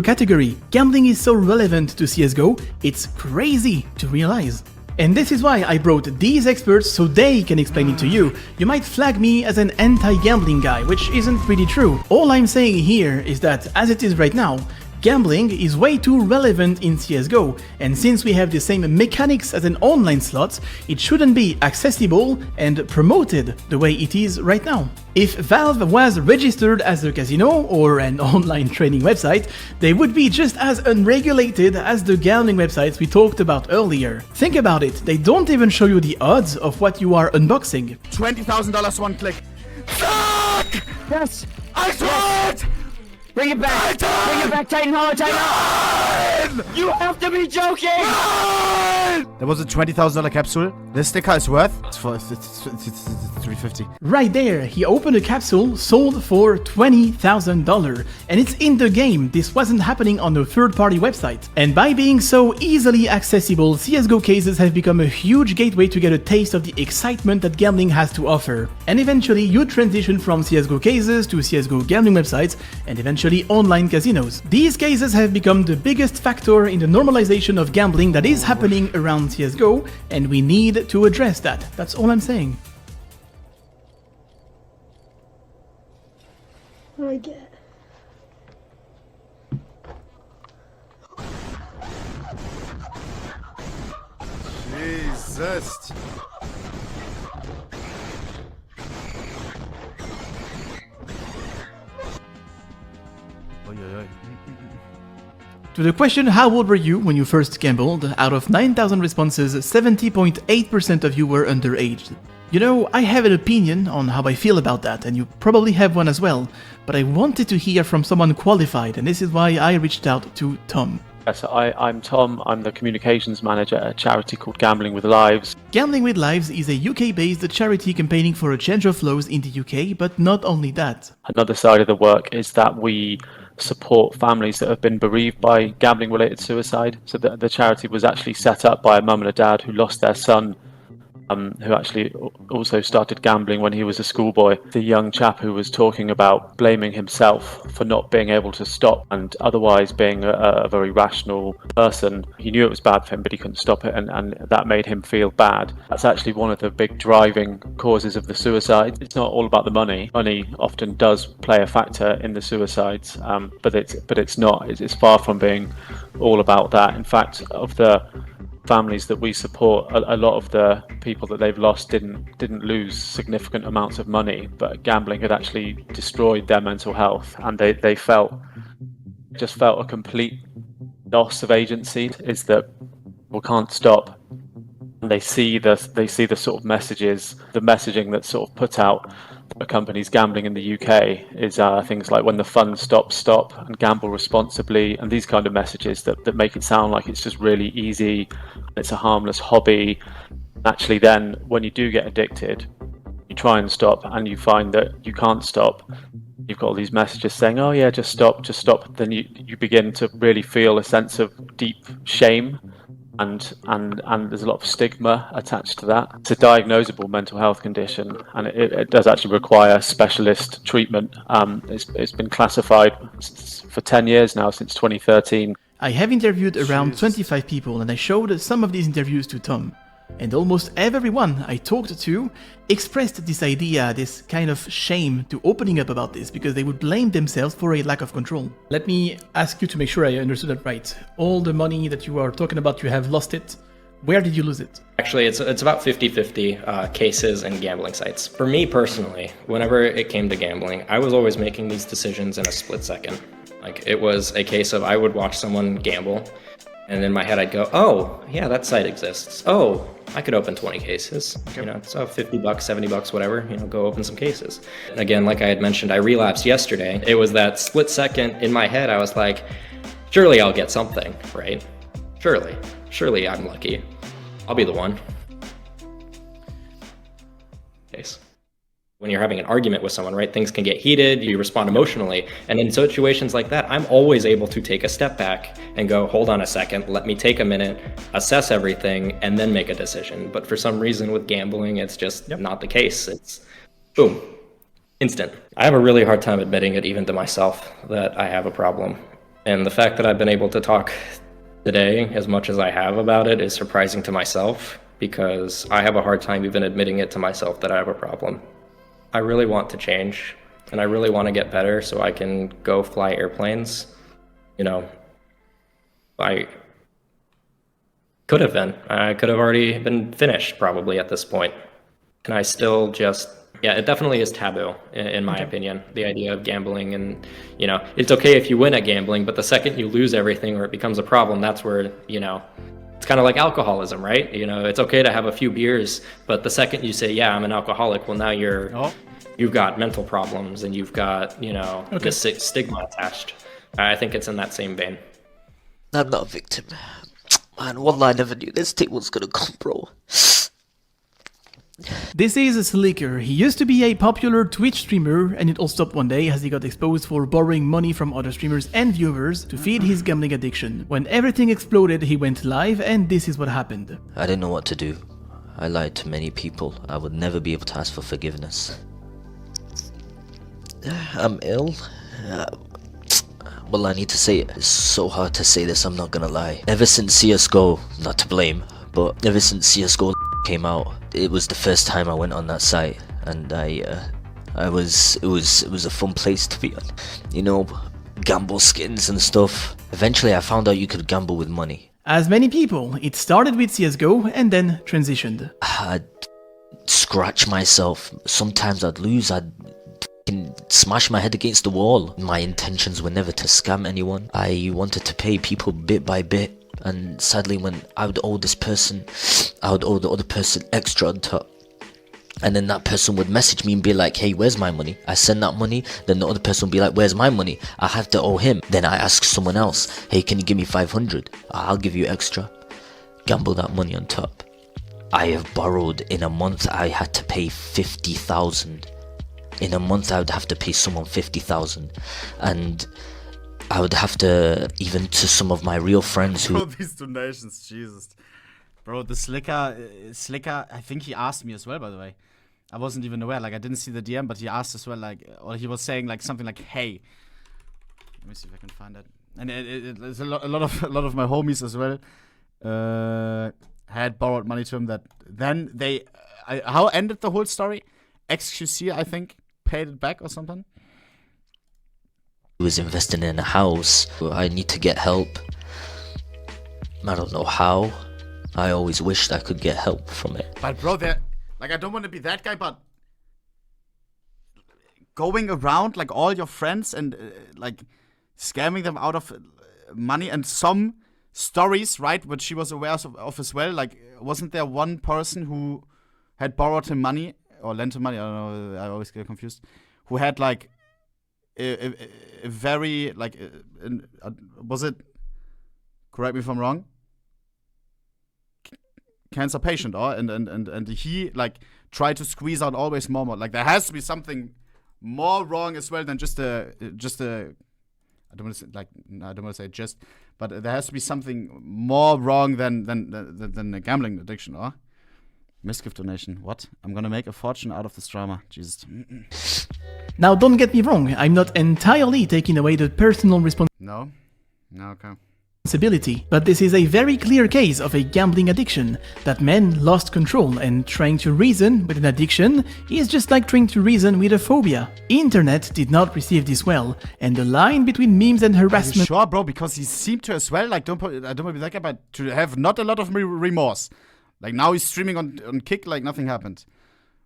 [SPEAKER 2] Category. Gambling is so relevant to CSGO, it's crazy to realize. And this is why I brought these experts so they can explain it to you. You might flag me as an anti-gambling guy, which isn't really true. All I'm saying here is that, as it is right now, gambling is way too relevant in CSGO, and since we have the same mechanics as an online slot, it shouldn't be accessible and promoted the way it is right now. If Valve was registered as a casino or an online trading website, they would be just as unregulated as the gambling websites we talked about earlier. Think about it, they don't even show you the odds of what you are unboxing.
[SPEAKER 1] $20,000 one click. Fuck!
[SPEAKER 5] Yes!
[SPEAKER 1] I swear it!
[SPEAKER 5] Bring it back! Bring it back, Titan Hollow, Titan Hollow! You have to be joking!
[SPEAKER 1] There was a $20,000 capsule. This sticker is worth. It's $350.
[SPEAKER 2] Right there, he opened a capsule sold for $20,000. And it's in the game, this wasn't happening on a third-party website. And by being so easily accessible, CSGO cases have become a huge gateway to get a taste of the excitement that gambling has to offer. And eventually, you transition from CSGO cases to CSGO gambling websites, and eventually online casinos. These cases have become the biggest factor in the normalization of gambling that is happening around CSGO, and we need to address that. That's all I'm saying.
[SPEAKER 13] What do I get?
[SPEAKER 1] Jesus.
[SPEAKER 2] To the question, how old were you when you first gambled? Out of 9,000 responses, 70.8% of you were underage. You know, I have an opinion on how I feel about that, and you probably have one as well, but I wanted to hear from someone qualified, and this is why I reached out to Tom.
[SPEAKER 14] So I'm Tom, I'm the communications manager at a charity called Gambling with Lives.
[SPEAKER 2] Gambling with Lives is a UK-based charity campaigning for a change of laws in the UK, but not only that.
[SPEAKER 14] Another side of the work is that we support families that have been bereaved by gambling-related suicide. So the charity was actually set up by a mum and a dad who lost their son, who actually also started gambling when he was a schoolboy. The young chap who was talking about blaming himself for not being able to stop and otherwise being a very rational person. He knew it was bad for him, but he couldn't stop it, and that made him feel bad. That's actually one of the big driving causes of the suicide. It's not all about the money. Money often does play a factor in the suicides, but it's not. It's far from being all about that. In fact, of the families that we support, a lot of the people that they've lost didn't lose significant amounts of money, but gambling had actually destroyed their mental health, and they felt a complete loss of agency. Is that we can't stop, and they see the sort of messages, the messaging that's sort of put out companies gambling in the UK is things like when the fun stops, stop and gamble responsibly, and these kind of messages that make it sound like it's just really easy, it's a harmless hobby. Actually then, when you do get addicted, you try and stop and you find that you can't stop. You've got all these messages saying, oh yeah, just stop. Then you begin to really feel a sense of deep shame, and there's a lot of stigma attached to that. It's a diagnosable mental health condition, and it does actually require specialist treatment. It's been classified for 10 years now, since 2013.
[SPEAKER 2] I have interviewed around 25 people, and I showed some of these interviews to Tom. And almost everyone I talked to expressed this idea, this kind of shame to opening up about this, because they would blame themselves for a lack of control. Let me ask you to make sure I understood that right. All the money that you are talking about, you have lost it. Where did you lose it?
[SPEAKER 13] Actually, it's about 50-50 cases and gambling sites. For me personally, whenever it came to gambling, I was always making these decisions in a split second. Like, it was a case of I would watch someone gamble, and in my head I'd go, oh, yeah, that site exists. Oh, I could open 20 cases. You know, so $50, $70, whatever, you know, go open some cases. And again, like I had mentioned, I relapsed yesterday. It was that split second in my head, I was like, surely I'll get something, right? Surely I'm lucky. I'll be the one. Case. When you're having an argument with someone, right, things can get heated, you respond emotionally, and in situations like that, I'm always able to take a step back and go, hold on a second, let me take a minute, assess everything, and then make a decision. But for some reason with gambling, it's just not the case. It's boom, instant. I have a really hard time admitting it even to myself that I have a problem. And the fact that I've been able to talk today as much as I have about it is surprising to myself, because I have a hard time even admitting it to myself that I have a problem. I really want to change, and I really want to get better so I can go fly airplanes. You know, I could have been. I could have already been finished probably at this point. And I still just, yeah, it definitely is taboo in my opinion, the idea of gambling. And, you know, it's okay if you win at gambling, but the second you lose everything or it becomes a problem, that's where, you know, it's kind of like alcoholism, right? You know, it's okay to have a few beers, but the second you say, yeah, I'm an alcoholic, well, now you've got mental problems and you've got, you know, this stigma attached. I think it's in that same vein.
[SPEAKER 15] I'm not a victim. Man, wallah, I never knew this thing was gonna come, bro.
[SPEAKER 2] This is Slicker. He used to be a popular Twitch streamer, and it all stopped one day as he got exposed for borrowing money from other streamers and viewers to feed his gambling addiction. When everything exploded, he went live, and this is what happened.
[SPEAKER 15] I didn't know what to do. I lied to many people. I would never be able to ask for forgiveness. I'm ill. Well, I need to say it. It's so hard to say this, I'm not gonna lie. Ever since CSGO, not to blame, but ever since CSGO came out, it was the first time I went on that site, and it was a fun place to be on. You know, gamble skins and stuff. Eventually I found out you could gamble with money.
[SPEAKER 2] As many people, it started with CSGO and then transitioned.
[SPEAKER 15] I'd scratch myself. Sometimes I'd lose. I'd smash my head against the wall. My intentions were never to scam anyone. I wanted to pay people bit by bit. And sadly, when I would owe this person, I would owe the other person extra on top. And then that person would message me and be like, hey, where's my money? I send that money, then the other person would be like, where's my money? I have to owe him. Then I ask someone else, hey, can you give me 500? I'll give you extra. Gamble that money on top. I have borrowed in a month, I had to pay 50,000. In a month, I would have to pay someone 50,000. And I would have to, even to some of my real friends who...
[SPEAKER 1] Bro, these donations, Jesus. Bro, the Slicker, I think he asked me as well, by the way. I wasn't even aware, like, I didn't see the DM, but he asked as well, like, or he was saying, like, something like, hey. Let me see if I can find that. And it's a lot of my homies as well had borrowed money to him that then they... how ended the whole story? XQC, I think, paid it back or something.
[SPEAKER 15] Was investing in a house. I need to get help. I don't know how. I always wished I could get help from it.
[SPEAKER 1] But bro, like, I don't want to be that guy, but going around like all your friends and like scamming them out of money, and some stories, right, which she was aware of as well. Like, wasn't there one person who had borrowed him money or lent him money. I don't know. I always get confused. Who had like a very like was it? Correct me if I'm wrong. Cancer patient, or and he like tried to squeeze out always more. Like there has to be something more wrong as well than just a. I don't want to say I don't want to say just, but there has to be something more wrong than a gambling addiction, or misgift donation. What? I'm gonna make a fortune out of this drama. Jesus.
[SPEAKER 2] Now, don't get me wrong. I'm not entirely taking away the personal
[SPEAKER 1] No. Okay.
[SPEAKER 2] responsibility, but this is a very clear case of a gambling addiction, that men lost control, and trying to reason with an addiction is just like trying to reason with a phobia. Internet did not receive this well, and the line between memes and harassment—
[SPEAKER 1] Are you sure, bro? Because he seemed to as well, like, I don't want to be that guy, but to have not a lot of remorse. Like, now he's streaming on Kick like nothing happened.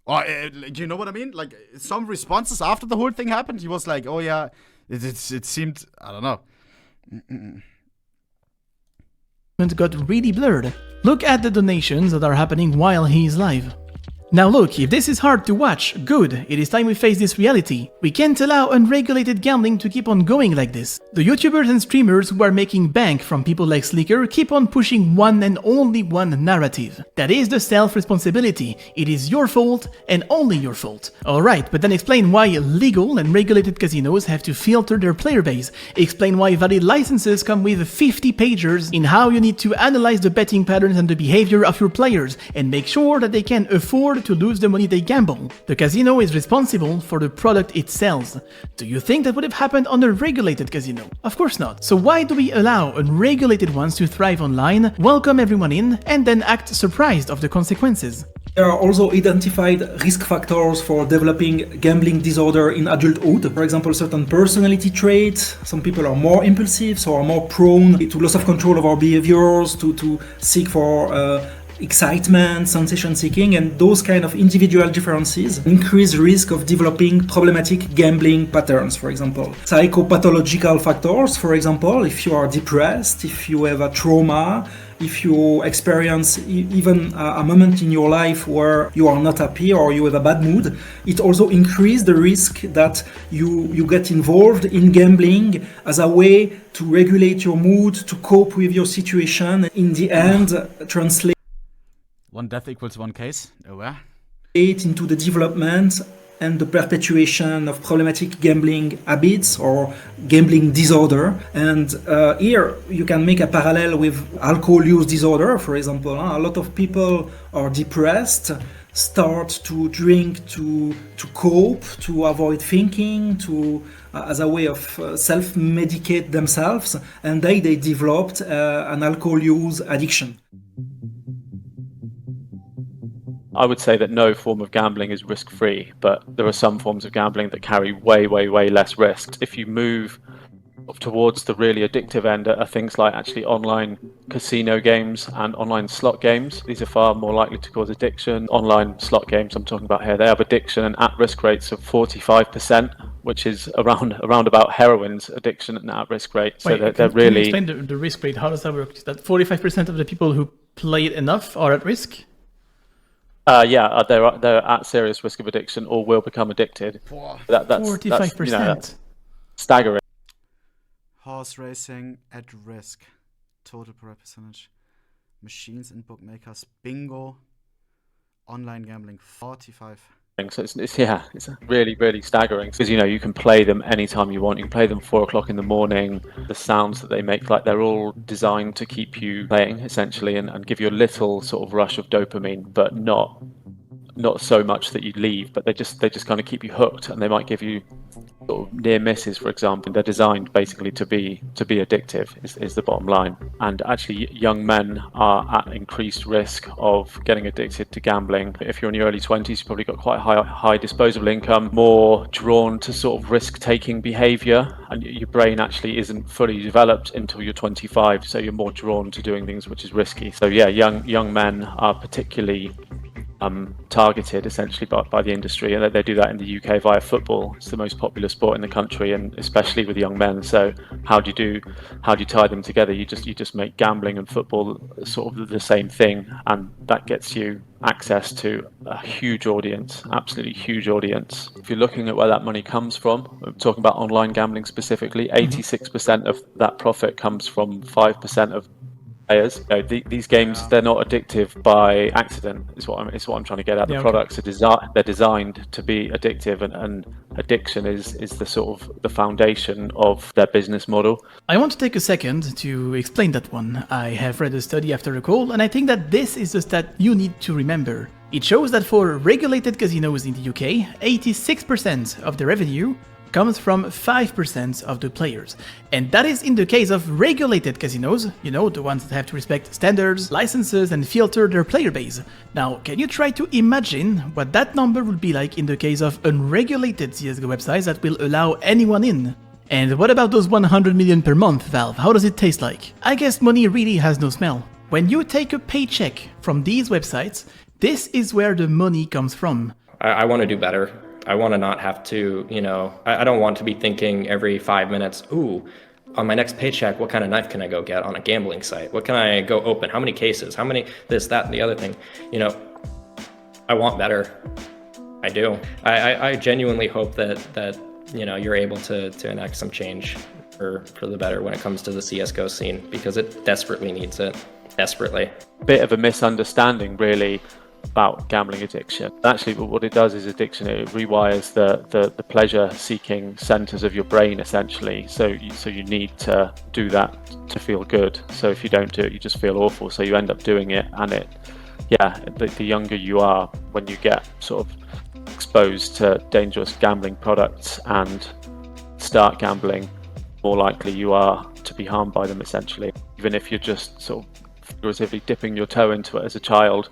[SPEAKER 1] Or, you know what I mean? Like, some responses after the whole thing happened, he was like, oh yeah, it seemed, I don't know.
[SPEAKER 2] got really blurred. Look at the donations that are happening while he is live. Now look, if this is hard to watch, good, it is time we face this reality. We can't allow unregulated gambling to keep on going like this. The YouTubers and streamers who are making bank from people like Slicker keep on pushing one and only one narrative. That is the self-responsibility. It is your fault and only your fault. Alright, but then explain why legal and regulated casinos have to filter their player base. Explain why valid licenses come with 50 pages in how you need to analyze the betting patterns and the behavior of your players, and make sure that they can afford to lose the money they gamble. The casino is responsible for the product it sells. Do you think that would have happened on a regulated casino? Of course not. So why do we allow unregulated ones to thrive online, welcome everyone in, and then act surprised of the consequences?
[SPEAKER 12] There are also identified risk factors for developing gambling disorder in adulthood. For example, certain personality traits. Some people are more impulsive, so are more prone to loss of control of our behaviors, to seek for excitement, sensation seeking, and those kind of individual differences increase risk of developing problematic gambling patterns, for example. Psychopathological factors, for example, if you are depressed, if you have a trauma, if you experience even a moment in your life where you are not happy or you have a bad mood, it also increases the risk that you get involved in gambling as a way to regulate your mood, to cope with your situation, in the end translate
[SPEAKER 1] one death equals one case. Aware.
[SPEAKER 12] Into the development and the perpetuation of problematic gambling habits or gambling disorder. And here you can make a parallel with alcohol use disorder, for example. A lot of people are depressed, start to drink to cope, to avoid thinking, as a way of self-medicate themselves, and they developed an alcohol use addiction.
[SPEAKER 14] I would say that no form of gambling is risk-free, but there are some forms of gambling that carry way less risk. If you move towards the really addictive end are things like actually online casino games and online slot games. These are far more likely to cause addiction. Online slot games I'm talking about here, they have addiction and at-risk rates of 45%, which is around about heroin's addiction and at-risk rate. So
[SPEAKER 2] Wait,
[SPEAKER 14] they're really...
[SPEAKER 2] Can you explain the risk rate? How does that work? Is that 45% of the people who play it enough are at risk?
[SPEAKER 14] They're at serious risk of addiction or will become addicted. That's
[SPEAKER 2] 45%.
[SPEAKER 14] Staggering.
[SPEAKER 1] Horse racing at risk. Total percentage. Machines and bookmakers. Bingo. Online gambling. 45.
[SPEAKER 14] So it's really staggering, because you can play them anytime you want. You can play them 4 o'clock in the morning. The sounds that they make, like, they're all designed to keep you playing essentially, and give you a little sort of rush of dopamine, but not so much that you leave. But they just kind of keep you hooked, and they might give you sort of near misses, for example. They're designed basically to be addictive is the bottom line. And actually young men are at increased risk of getting addicted to gambling. If you're in your early 20s, you've probably got quite high disposable income, more drawn to sort of risk-taking behavior, and your brain actually isn't fully developed until you're 25, so you're more drawn to doing things which is risky. So yeah, young men are particularly targeted essentially by the industry, and they do that in the UK via football. It's the most popular sport in the country, and especially with young men. So how do you tie them together? You just make gambling and football sort of the same thing, and that gets you access to a huge audience, absolutely huge audience. If you're looking at where that money comes from, we're talking about online gambling specifically, 86% of that profit comes from 5% of players. You know, these games, they're not addictive by accident. Is what I'm trying to get at. The products are they're designed to be addictive, and addiction is the sort of the foundation of their business model.
[SPEAKER 2] I want to take a second to explain that one. I have read a study after the call, and I think that this is the stat you need to remember. It shows that for regulated casinos in the UK, 86% of the revenue comes from 5% of the players. And that is in the case of regulated casinos, you know, the ones that have to respect standards, licenses, and filter their player base. Now, can you try to imagine what that number would be like in the case of unregulated CSGO websites that will allow anyone in? And what about those 100 million per month, Valve? How does it taste like? I guess money really has no smell. When you take a paycheck from these websites, this is where the money comes from.
[SPEAKER 13] I want to do better. I want to not have to, you know, I don't want to be thinking every 5 minutes, ooh, on my next paycheck, what kind of knife can I go get on a gambling site? What can I go open? How many cases? How many this, that, and the other thing? You know, I want better. I do. I genuinely hope that you know, you're able to enact some change for the better when it comes to the CSGO scene, because it desperately needs it. Desperately.
[SPEAKER 14] Bit of a misunderstanding, really, about gambling addiction. Actually, what it does is addiction, it rewires the pleasure-seeking centers of your brain, essentially. So you need to do that to feel good. So if you don't do it, you just feel awful. So you end up doing it, and the younger you are, when you get sort of exposed to dangerous gambling products and start gambling, more likely you are to be harmed by them, essentially. Even if you're just sort of figuratively dipping your toe into it as a child,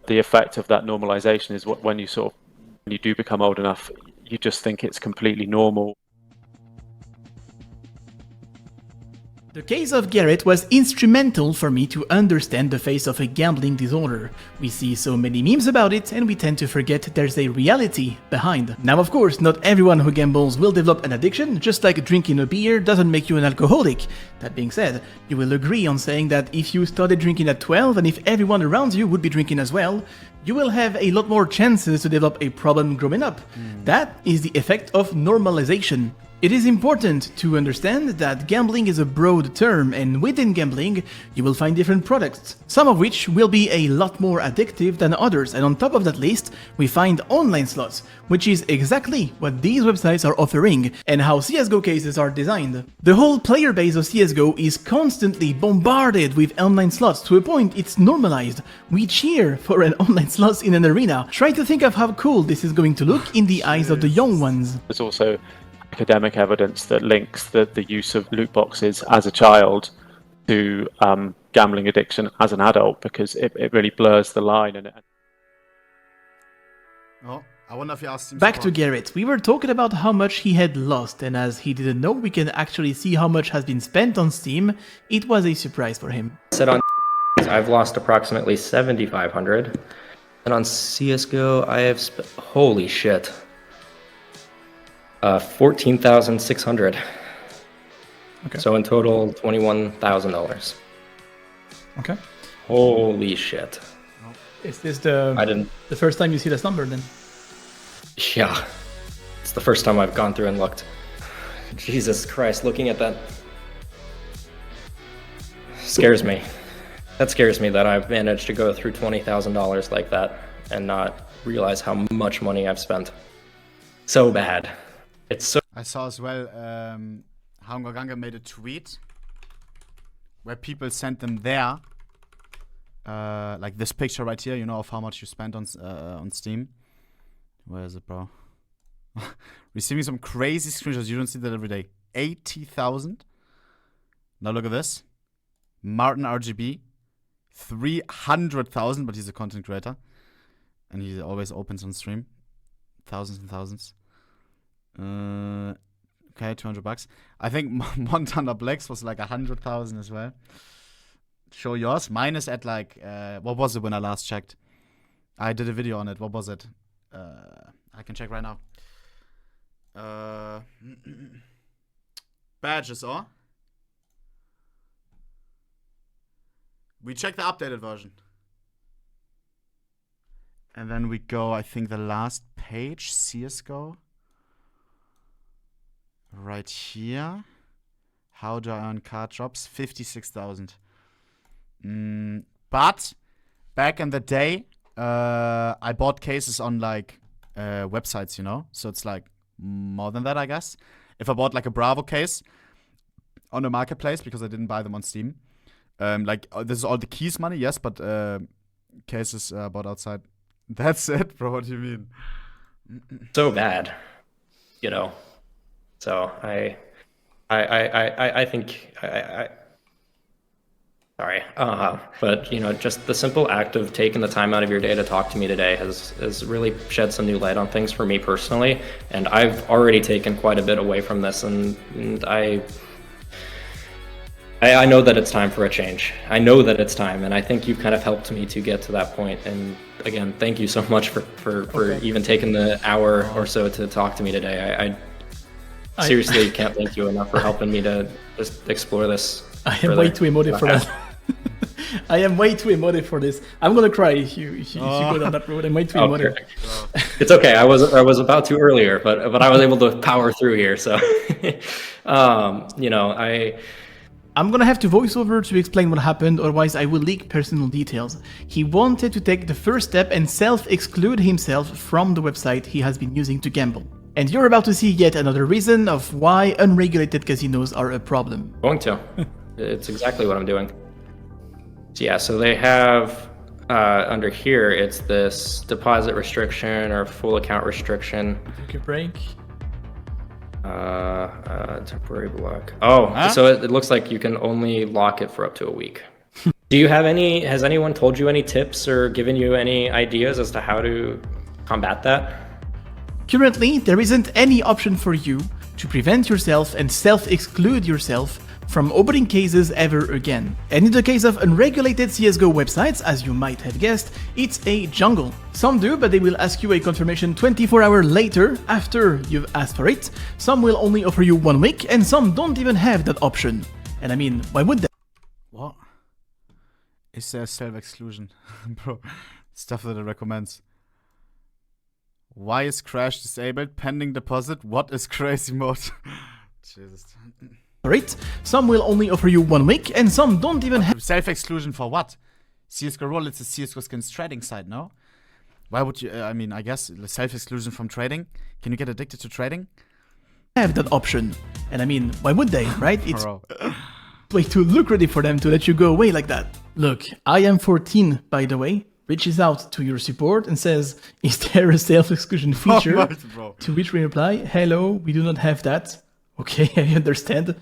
[SPEAKER 14] the effect of that normalization is when you do become old enough, you just think it's completely normal.
[SPEAKER 2] The case of Garrett was instrumental for me to understand the face of a gambling disorder. We see so many memes about it, and we tend to forget there's a reality behind. Now, of course, not everyone who gambles will develop an addiction, just like drinking a beer doesn't make you an alcoholic. That being said, you will agree on saying that if you started drinking at 12 and if everyone around you would be drinking as well, you will have a lot more chances to develop a problem growing up. That is the effect of normalization. It is important to understand that gambling is a broad term, and within gambling, you will find different products, some of which will be a lot more addictive than others, and on top of that list, we find online slots, which is exactly what these websites are offering, and how CSGO cases are designed. The whole player base of CSGO is constantly bombarded with online slots to a point it's normalized. We cheer for an online slots in an arena. Try to think of how cool this is going to look in the eyes of the young ones.
[SPEAKER 14] There's also academic evidence that links the use of loot boxes as a child to gambling addiction as an adult, because it really blurs the line.
[SPEAKER 1] Oh, I wonder if you asked him.
[SPEAKER 2] Back to Garrett. We were talking about how much he had lost, and as he didn't know we can actually see how much has been spent on Steam, it was a surprise for him.
[SPEAKER 13] Said on I've lost approximately 7,500, and on CSGO I have holy shit. 14,600.
[SPEAKER 2] Okay.
[SPEAKER 13] So in total, $21,000.
[SPEAKER 2] Okay.
[SPEAKER 13] Holy shit.
[SPEAKER 2] Is this the first time you see this number then?
[SPEAKER 13] Yeah. It's the first time I've gone through and looked. Jesus Christ, looking at that scares me. That scares me that I've managed to go through $20,000 like that and not realize how much money I've spent. So bad. It's so.
[SPEAKER 1] I saw as well, Hangoganga made a tweet where people sent them there, like this picture right here, you know, of how much you spent on Steam. Where is it, bro? Receiving some crazy screenshots. You don't see that every day. 80,000. Now look at this. Martin RGB, 300,000, but he's a content creator, and he always opens on stream. Thousands and thousands. Okay, $200. I think Montana Blacks was like 100,000 as well. Show yours. Mine is at like what was it when I last checked? I did a video on it. What was it? I can check right now. Badges, or? We check the updated version. And then we go, I think, the last page, CSGO. Right here. How do I earn card drops? 56,000. But back in the day, I bought cases on like websites, you know? So it's like more than that, I guess. If I bought like a Bravo case on a marketplace, because I didn't buy them on Steam. This is all the keys money, yes, but cases bought outside. That's it, bro. What do you mean?
[SPEAKER 13] So bad, you know. So I think sorry, but you know, just the simple act of taking the time out of your day to talk to me today has really shed some new light on things for me personally, and I've already taken quite a bit away from this, and I know that it's time for a change. I know that it's time, and I think you've kind of helped me to get to that point. And again, thank you so much for even taking the hour or so to talk to me today. I seriously can't thank you enough for helping me to just explore this.
[SPEAKER 2] I am way too emotive for that. I am way too emotive for this. I'm gonna cry if you go down that road. I'm way too emotive.
[SPEAKER 13] It's okay. I was about to earlier, but I was able to power through here. So, you know,
[SPEAKER 2] I'm gonna have to voice over to explain what happened, otherwise I will leak personal details. He wanted to take the first step and self-exclude himself from the website he has been using to gamble. And you're about to see yet another reason of why unregulated casinos are a problem.
[SPEAKER 13] Going to. It's exactly what I'm doing. So yeah, so they have, under here, it's this deposit restriction or full account restriction.
[SPEAKER 2] Take a break.
[SPEAKER 13] Temporary block. Oh, so it looks like you can only lock it for up to a week. Do you have has anyone told you any tips or given you any ideas as to how to combat that?
[SPEAKER 2] Currently, there isn't any option for you to prevent yourself and self-exclude yourself from opening cases ever again. And in the case of unregulated CSGO websites, as you might have guessed, it's a jungle. Some do, but they will ask you a confirmation 24 hours later after you've asked for it. Some will only offer you 1 week, and some don't even have that option. And I mean, why would they?
[SPEAKER 1] What? Is there self-exclusion? Bro, stuff that it recommends. Why is crash disabled? Pending deposit? What is crazy mode? Jesus.
[SPEAKER 2] Right? Some will only offer you 1 week, and some don't even have
[SPEAKER 1] self-exclusion for what? CSGO role, it's a CSGO skins trading site, no? Why would you, I mean, I guess self-exclusion from trading? Can you get addicted to trading?
[SPEAKER 2] Have that option. And I mean, why would they, right? It's way too lucrative for them to let you go away like that. Look, I am 14, by the way. Reaches out to your support and says, is there a self-exclusion feature? To which we reply, hello, we do not have that. Okay, I understand.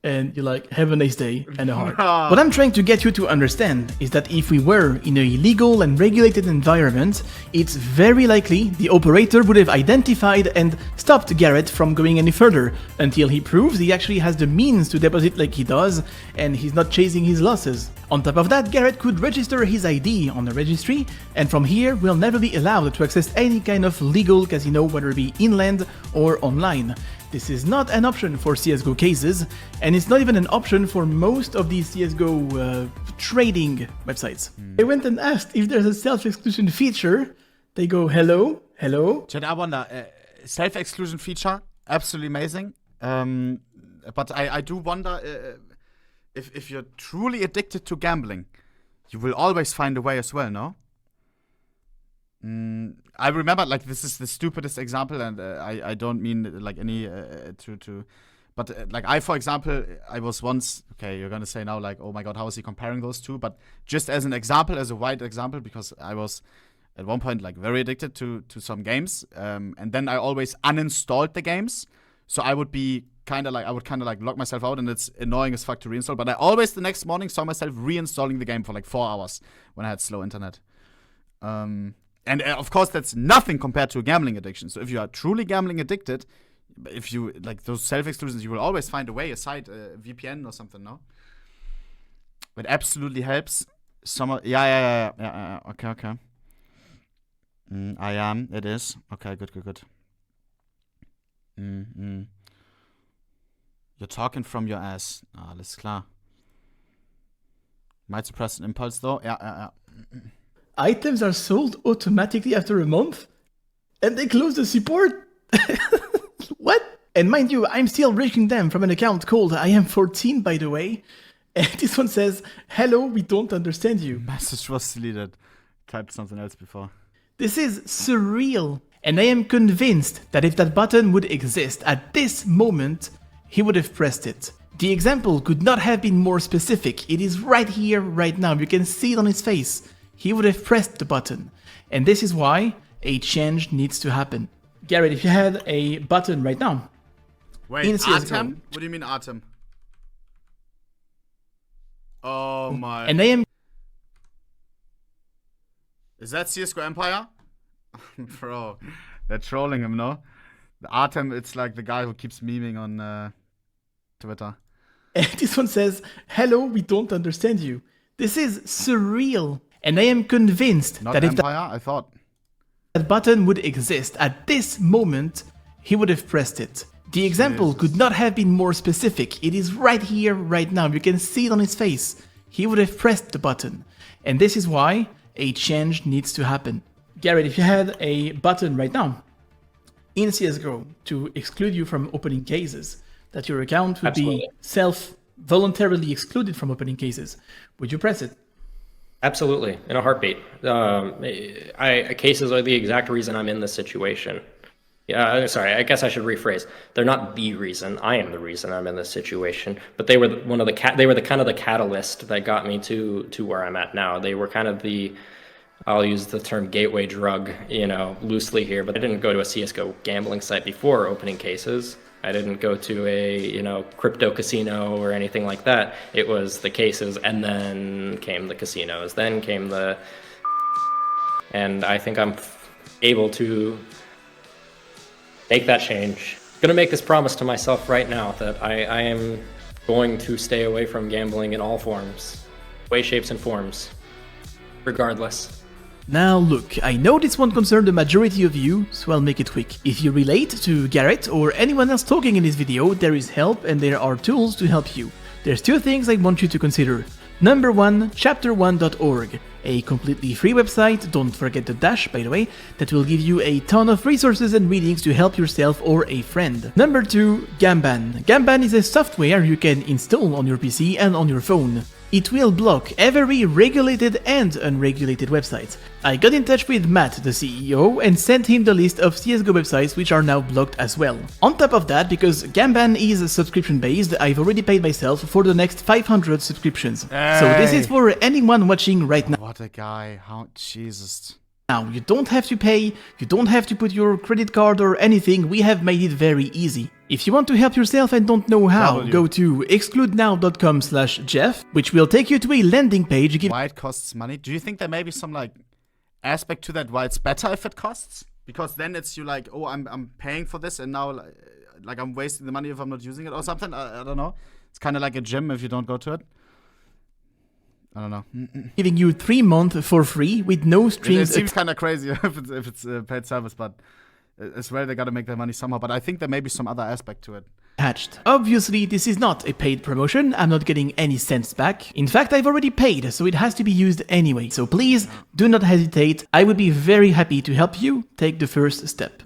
[SPEAKER 2] And you're like, have a nice day and a heart. What I'm trying to get you to understand is that if we were in a legal and regulated environment, it's very likely the operator would have identified and stopped Garrett from going any further until he proves he actually has the means to deposit like he does and he's not chasing his losses. On top of that, Garrett could register his ID on the registry, and from here will never be allowed to access any kind of legal casino, whether it be inland or online. This is not an option for CSGO cases, and it's not even an option for most of these CSGO trading websites. I went and asked if there's a self-exclusion feature. They go, hello, hello.
[SPEAKER 1] Chat, I wonder, self-exclusion feature, absolutely amazing. But I do wonder if you're truly addicted to gambling, you will always find a way as well, no? I remember, like, this is the stupidest example, and I don't mean like any but like I, for example, I was once, okay, you're gonna say now like, oh my god, how is he comparing those two? But just as an example, as a wide example, because I was at one point like very addicted to some games, and then I always uninstalled the games, so I would be kind of like lock myself out, and it's annoying as fuck to reinstall. But I always the next morning saw myself reinstalling the game for like 4 hours when I had slow internet. And of course, that's nothing compared to a gambling addiction. So if you are truly gambling addicted, if you like those self-exclusions, you will always find a way aside VPN or something, no? It absolutely helps. Okay. I am. It is. Okay, good. You're talking from your ass. Alles klar. Might suppress an impulse though. Yeah.
[SPEAKER 2] Items are sold automatically after a month? And they close the support? What? And mind you, I'm still reaching them from an account called I am 14, by the way. And this one says, hello, we don't understand you.
[SPEAKER 1] Message was deleted. Typed something else before.
[SPEAKER 2] This is surreal. And I am convinced that if that button would exist at this moment, he would have pressed it. The example could not have been more specific. It is right here, right now. You can see it on his face. He would have pressed the button. And this is why a change needs to happen. Garrett, if you had a button right now.
[SPEAKER 1] Wait,
[SPEAKER 2] in CSGO,
[SPEAKER 1] Atem? What do you mean Atem? Oh my.
[SPEAKER 2] And I am...
[SPEAKER 1] Is that CSGO Empire? Bro, they're trolling him, no? The Artem, it's like the guy who keeps memeing on Twitter.
[SPEAKER 2] And this one says, hello, we don't understand you. This is surreal. And I am convinced
[SPEAKER 1] Not
[SPEAKER 2] that if
[SPEAKER 1] Empire, I thought
[SPEAKER 2] that button would exist at this moment, he would have pressed it. The example could not have been more specific. It is right here, right now. You can see it on his face. He would have pressed the button. And this is why a change needs to happen. Garrett, if you had a button right now in CSGO to exclude you from opening cases, that your account would be voluntarily excluded from opening cases, would you press it?
[SPEAKER 13] Absolutely, in a heartbeat. Cases are the exact reason I'm in this situation. Sorry, I guess I should rephrase. They're not the reason. I am the reason I'm in this situation. But they were they were the kind of the catalyst that got me to where I'm at now. They were kind of the, I'll use the term gateway drug, loosely here. But I didn't go to a CSGO gambling site before opening cases. I didn't go to a crypto casino or anything like that. It was the cases, and then came the casinos, then came and I think I'm able to make that change. I'm gonna make this promise to myself right now that I am going to stay away from gambling in all forms, way, shapes, and forms, regardless.
[SPEAKER 2] Now look, I know this won't concern the majority of you, so I'll make it quick. If you relate to Garrett or anyone else talking in this video, there is help and there are tools to help you. There's two things I want you to consider. Number one, chapter1.org, a completely free website, don't forget the dash by the way, that will give you a ton of resources and readings to help yourself or a friend. Number two, Gamban. Gamban is a software you can install on your PC and on your phone. It will block every regulated and unregulated website. I got in touch with Matt, the CEO, and sent him the list of CSGO websites which are now blocked as well. On top of that, because Gamban is subscription based, I've already paid myself for the next 500 subscriptions.
[SPEAKER 1] Hey.
[SPEAKER 2] So this is for anyone watching right now.
[SPEAKER 1] What a guy, how Jesus.
[SPEAKER 2] Now, you don't have to pay, you don't have to put your credit card or anything, we have made it very easy. If you want to help yourself and don't know how, go to excludenow.com/Jeff, which will take you to a landing page.
[SPEAKER 1] Why it costs money? Do you think there may be some aspect to that why it's better if it costs? Because then it's oh, I'm paying for this and now I'm wasting the money if I'm not using it or something. I don't know. It's kind of like a gym if you don't go to it. I don't know.
[SPEAKER 2] Giving you 3 months for free with no strings.
[SPEAKER 1] It seems kind of crazy if it's a paid service, but as well they gotta make their money somehow. But I think there may be some other aspect to it.
[SPEAKER 2] Attached. Obviously, this is not a paid promotion. I'm not getting any cents back. In fact, I've already paid, so it has to be used anyway. So please do not hesitate. I would be very happy to help you take the first step.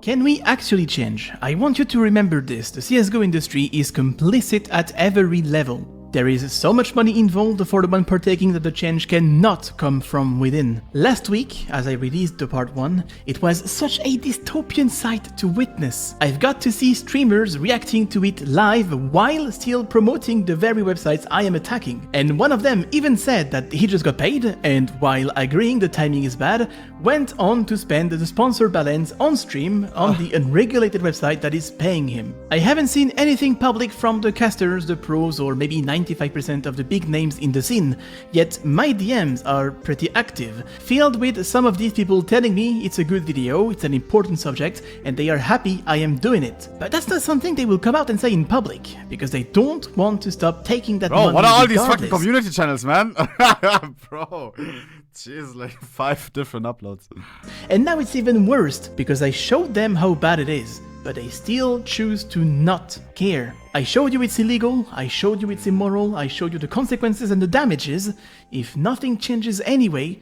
[SPEAKER 2] Can we actually change? I want you to remember this. The CSGO industry is complicit at every level. There is so much money involved for the one partaking that the change cannot come from within. Last week, as I released the part 1, it was such a dystopian sight to witness. I've got to see streamers reacting to it live while still promoting the very websites I am attacking. And one of them even said that he just got paid, and while agreeing the timing is bad, went on to spend the sponsor balance on stream on the unregulated website that is paying him. I haven't seen anything public from the casters, the pros, or maybe 95% of the big names in the scene, yet my DMs are pretty active, filled with some of these people telling me it's a good video, it's an important subject, and they are happy I am doing it. But that's not something they will come out and say in public, because they don't want to stop taking that money.
[SPEAKER 1] Bro, what are all these
[SPEAKER 2] regardless.
[SPEAKER 1] fucking community channels, man? Bro, Jeez, like 5 different uploads.
[SPEAKER 2] And now it's even worse, because I showed them how bad it is, but they still choose to not care. I showed you it's illegal, I showed you it's immoral, I showed you the consequences and the damages. If nothing changes anyway,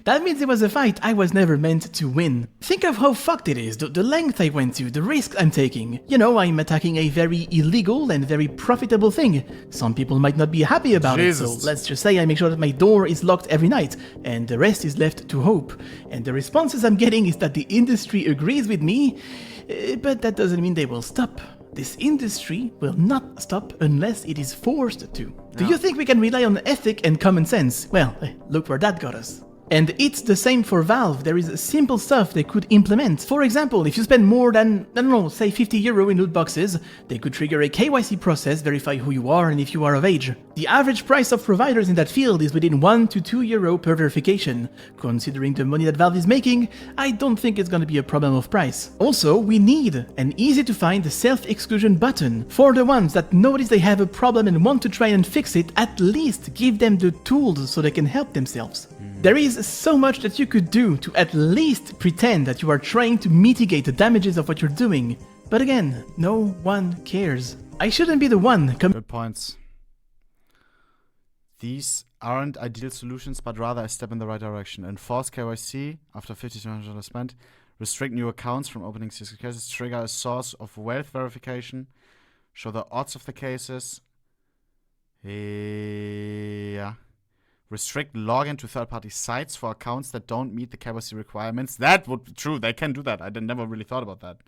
[SPEAKER 2] that means it was a fight I was never meant to win. Think of how fucked it is, the length I went to, the risk I'm taking. You know, I'm attacking a very illegal and very profitable thing. Some people might not be happy about it, so let's just say I make sure that my door is locked every night, and the rest is left to hope. And the responses I'm getting is that the industry agrees with me, but that doesn't mean they will stop. This industry will not stop unless it is forced to. Do you think we can rely on ethic and common sense? Well, look where that got us. And it's the same for Valve. There is simple stuff they could implement. For example, if you spend more than, I don't know, say 50 euro in loot boxes, they could trigger a KYC process, verify who you are and if you are of age. The average price of providers in that field is within 1 to 2 euro per verification. Considering the money that Valve is making, I don't think it's gonna be a problem of price. Also, we need an easy to find self-exclusion button. For the ones that notice they have a problem and want to try and fix it, at least give them the tools so they can help themselves. There is so much that you could do to at least pretend that you are trying to mitigate the damages of what you're doing. But again, no one cares. I shouldn't be the one
[SPEAKER 1] Good points. These aren't ideal solutions, but rather a step in the right direction. Enforce KYC after $50 spent. Restrict new accounts from opening CSGO cases. Trigger a source of wealth verification. Show the odds of the cases. Yeah. Restrict login to third-party sites for accounts that don't meet the KYC requirements. That would be true. They can do that. I never really thought about that.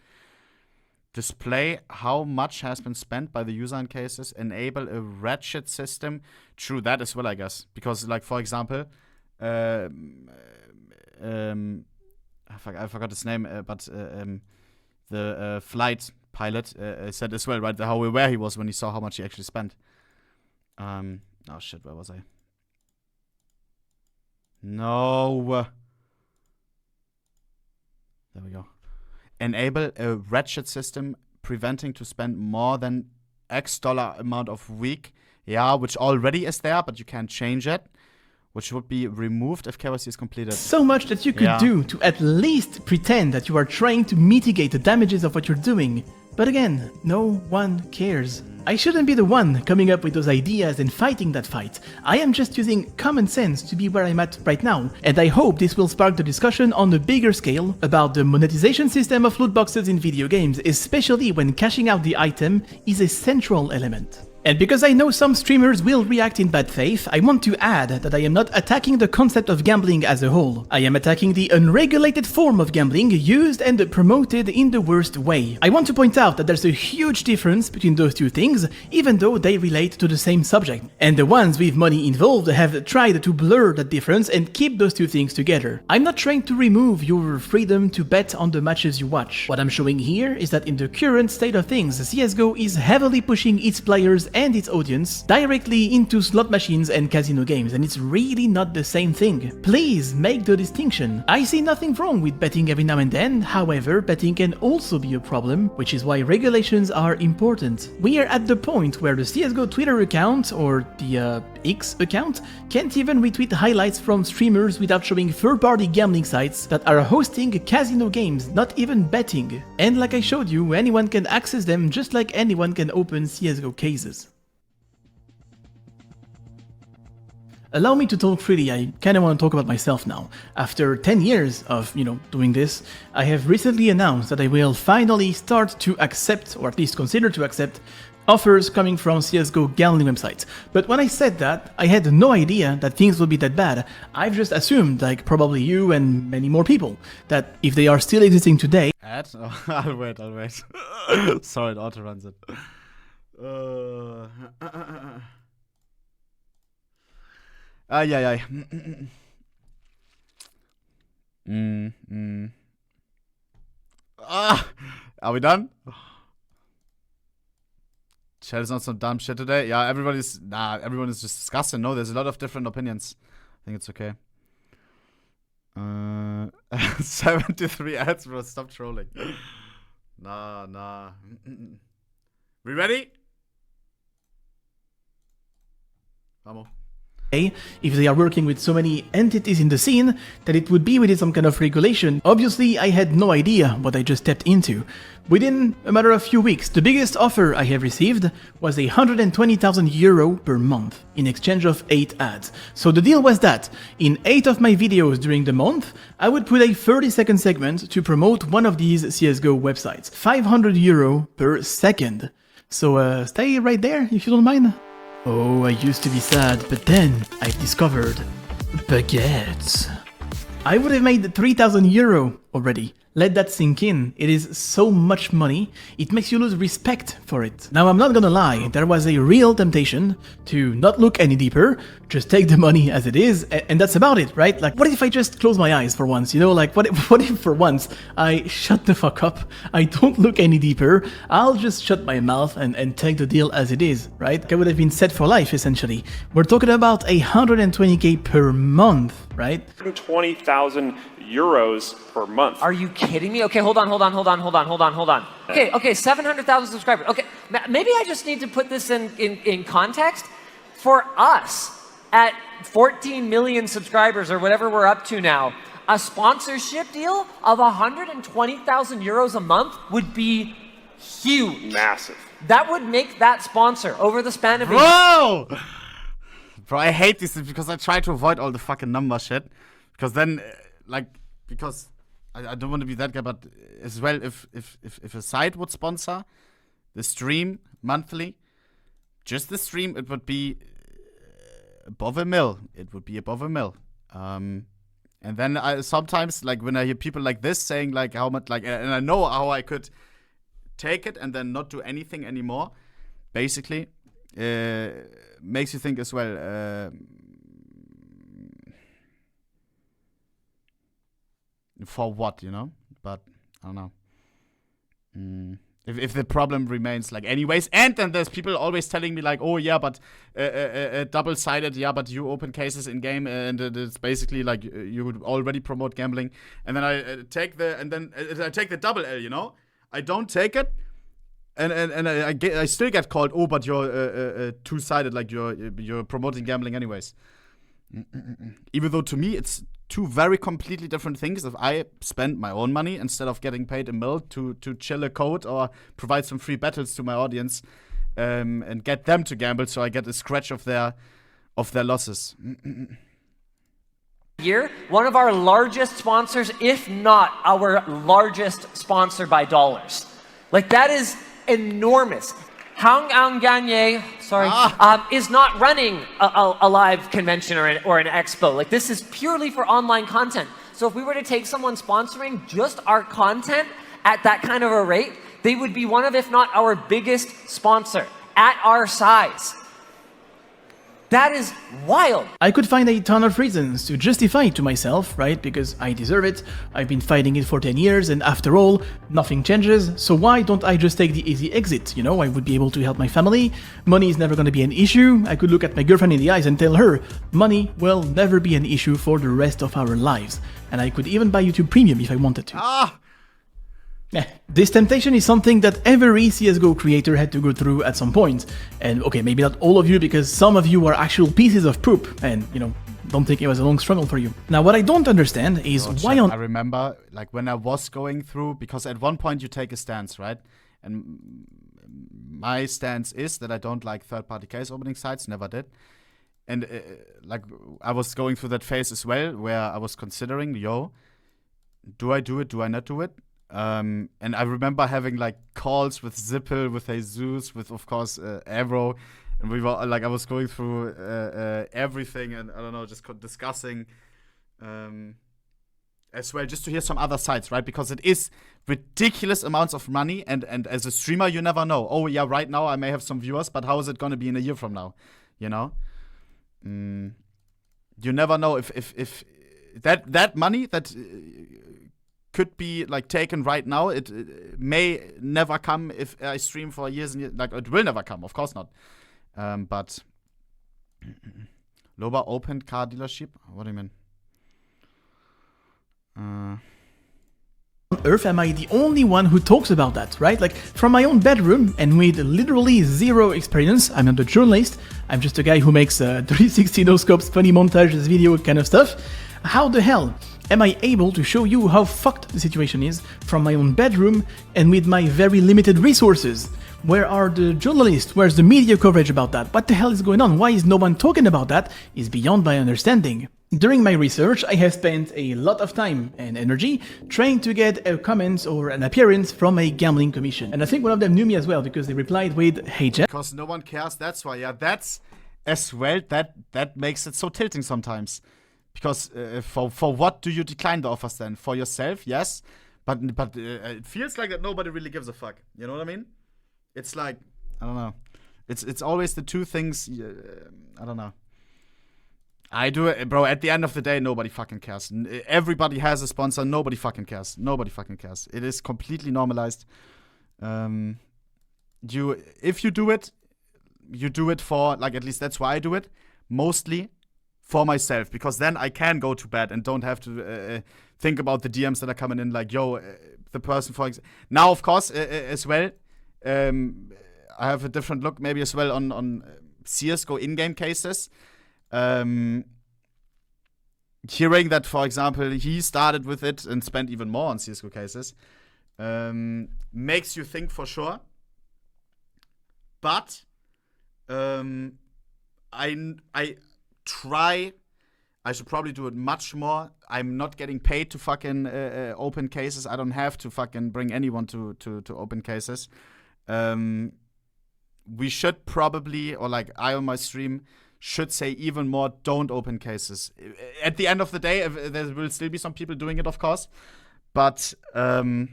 [SPEAKER 1] Display how much has been spent by the user in cases. Enable a ratchet system. True, that as well, I guess. Because, like, for example, I forgot his name, but the flight pilot said as well, right, how aware he was when he saw how much he actually spent. Oh, shit, where was I? No. There we go. Enable a ratchet system preventing to spend more than X dollar amount of week. Yeah, which already is there, but you can't change it. Which would be removed if KYC is completed.
[SPEAKER 2] So much that you could do to at least pretend that you are trying to mitigate the damages of what you're doing. But again, no one cares. I shouldn't be the one coming up with those ideas and fighting that fight. I am just using common sense to be where I'm at right now, and I hope this will spark the discussion on a bigger scale about the monetization system of loot boxes in video games, especially when cashing out the item is a central element. And because I know some streamers will react in bad faith, I want to add that I am not attacking the concept of gambling as a whole. I am attacking the unregulated form of gambling used and promoted in the worst way. I want to point out that there's a huge difference between those two things, even though they relate to the same subject. And the ones with money involved have tried to blur that difference and keep those two things together. I'm not trying to remove your freedom to bet on the matches you watch. What I'm showing here is that in the current state of things, CSGO is heavily pushing its players and its audience directly into slot machines and casino games, and it's really not the same thing. Please make the distinction. I see nothing wrong with betting every now and then, however, betting can also be a problem, which is why regulations are important. We are at the point where the CSGO Twitter account, or the X account, can't even retweet highlights from streamers without showing third-party gambling sites that are hosting casino games, not even betting. And like I showed you, anyone can access them just like anyone can open CSGO cases. Allow me to talk freely. I kinda want to talk about myself now. After 10 years of, doing this, I have recently announced that I will finally start to accept, or at least consider to accept, offers coming from CSGO gambling websites. But when I said that, I had no idea that things would be that bad. I've just assumed, like probably you and many more people, that if they are still existing today...
[SPEAKER 1] Ad? Oh, I'll wait. Sorry, it auto-runs it. Yeah. Are we done? Chat is not some dumb shit today. Yeah, everyone is just discussing. No, there's a lot of different opinions. I think it's okay. 73 ads, bro. Stop trolling. Nah. We ready? Vamos.
[SPEAKER 2] if they are working with so many entities in the scene, that it would be within some kind of regulation. Obviously, I had no idea what I just stepped into. Within a matter of few weeks, the biggest offer I have received was 120,000 euro per month in exchange of 8 ads. So the deal was that in 8 of my videos during the month, I would put a 30-second segment to promote one of these CSGO websites. 500 euro per second. So stay right there if you don't mind. Oh, I used to be sad, but then I discovered baguettes. I would have made 3,000 euro already. Let that sink in. It is so much money, it makes you lose respect for it. Now, I'm not gonna lie, there was a real temptation to not look any deeper, just take the money as it is, and that's about it, right? Like, what if I just close my eyes for once, you know? Like, what if for once I shut the fuck up, I don't look any deeper, I'll just shut my mouth and take the deal as it is, right? I would have been set for life, essentially. We're talking about 120k per month, right?
[SPEAKER 16] 20,000 euros per month.
[SPEAKER 5] Are you kidding me? Okay, hold on. Okay, 700,000 subscribers. Okay, maybe I just need to put this in context. For us, at 14 million subscribers or whatever we're up to now, a sponsorship deal of 120,000 euros a month would be huge.
[SPEAKER 16] Massive.
[SPEAKER 5] That would make that sponsor over the span of
[SPEAKER 1] Bro, I hate this because I try to avoid all the fucking number shit. Because then, because I don't want to be that guy, but as well, if a site would sponsor the stream monthly, just the stream, it would be above $1 million. It would be above $1 million. And then I sometimes, like, when I hear people like this saying, like, how much, like, and I know how I could take it and then not do anything anymore, basically, makes you think as well, for what, you know? But I don't know. If the problem remains, like, anyways, and then there's people always telling me, like, oh yeah, but double-sided, yeah, but you open cases in game, and it's basically like you would already promote gambling, and then I take the double L, you know? I don't take it, and I still get called, oh, but you're two-sided, like you're promoting gambling anyways. Even though to me it's two very completely different things. If I spend my own money instead of getting paid $1 million to chill a code or provide some free battles to my audience, and get them to gamble, so I get a scratch of their losses.
[SPEAKER 5] Year, one of our largest sponsors, if not our largest sponsor by dollars. Like, that is enormous. Hang Ang Ganye, is not running a live convention or an expo. Like, this is purely for online content. So if we were to take someone sponsoring just our content at that kind of a rate, they would be one of, if not our biggest sponsor at our size. That is wild.
[SPEAKER 2] I could find a ton of reasons to justify it to myself, right? Because I deserve it, I've been fighting it for 10 years, and after all, nothing changes, so why don't I just take the easy exit, you know? I would be able to help my family, money is never gonna be an issue, I could look at my girlfriend in the eyes and tell her, money will never be an issue for the rest of our lives, and I could even buy YouTube Premium if I wanted to. This temptation is something that every CSGO creator had to go through at some point. And okay, maybe not all of you, because some of you are actual pieces of poop and, you know, don't think it was a long struggle for you. Now, what I don't understand is why on—
[SPEAKER 1] I remember, like, when I was going through, because at one point you take a stance, right? And my stance is that I don't like third-party case opening sites, never did. And, like, I was going through that phase as well, where I was considering, yo, do I do it, do I not do it? And I remember having, like, calls with Zippel, with Jesus, with, of course, Avro, and we were, like, I was going through everything, and I don't know, just discussing as well, just to hear some other sides, right? Because it is ridiculous amounts of money, and as a streamer, you never know. Oh, yeah, right now I may have some viewers, but how is it going to be in a year from now? You know? You never know if that money that could be, like, taken right now, it may never come if I stream for years and years. Like, it will never come, of course not. But Loba opened car dealership? What do you mean?
[SPEAKER 2] earth am I the only one who talks about that, right? Like, from my own bedroom and with literally zero experience, I'm not a journalist, I'm just a guy who makes 360 no-scopes, funny montages, video kind of stuff. How the hell am I able to show you how fucked the situation is from my own bedroom and with my very limited resources? Where are the journalists? Where's the media coverage about that? What the hell is going on? Why is no one talking about that? Is beyond my understanding. During my research, I have spent a lot of time and energy trying to get a comment or an appearance from a gambling commission. And I think one of them knew me as well because they replied with, "Hey Jeff."
[SPEAKER 1] Because no one cares, that's why. Yeah, that's as well, that makes it so tilting sometimes. Because for what do you decline the offers then? For yourself, yes. But it feels like that nobody really gives a fuck. You know what I mean? It's like, I don't know. It's always the two things, I don't know. I do it, bro. At the end of the day, nobody fucking cares. Everybody has a sponsor. Nobody fucking cares. Nobody fucking cares. It is completely normalized. If you do it, you do it for, like, at least that's why I do it. Mostly for myself, because then I can go to bed and don't have to think about the DMs that are coming in. Like, yo, the person for now, of course, as well. I have a different look, maybe as well on CSGO in-game cases. Hearing that, for example, he started with it and spent even more on CSGO cases, makes you think for sure. But I try. I should probably do it much more. I'm not getting paid to fucking open cases. I don't have to fucking bring anyone to open cases. We should probably, or like I on my stream, should say even more, don't open cases. At the end of the day, there will still be some people doing it, of course. But, yeah,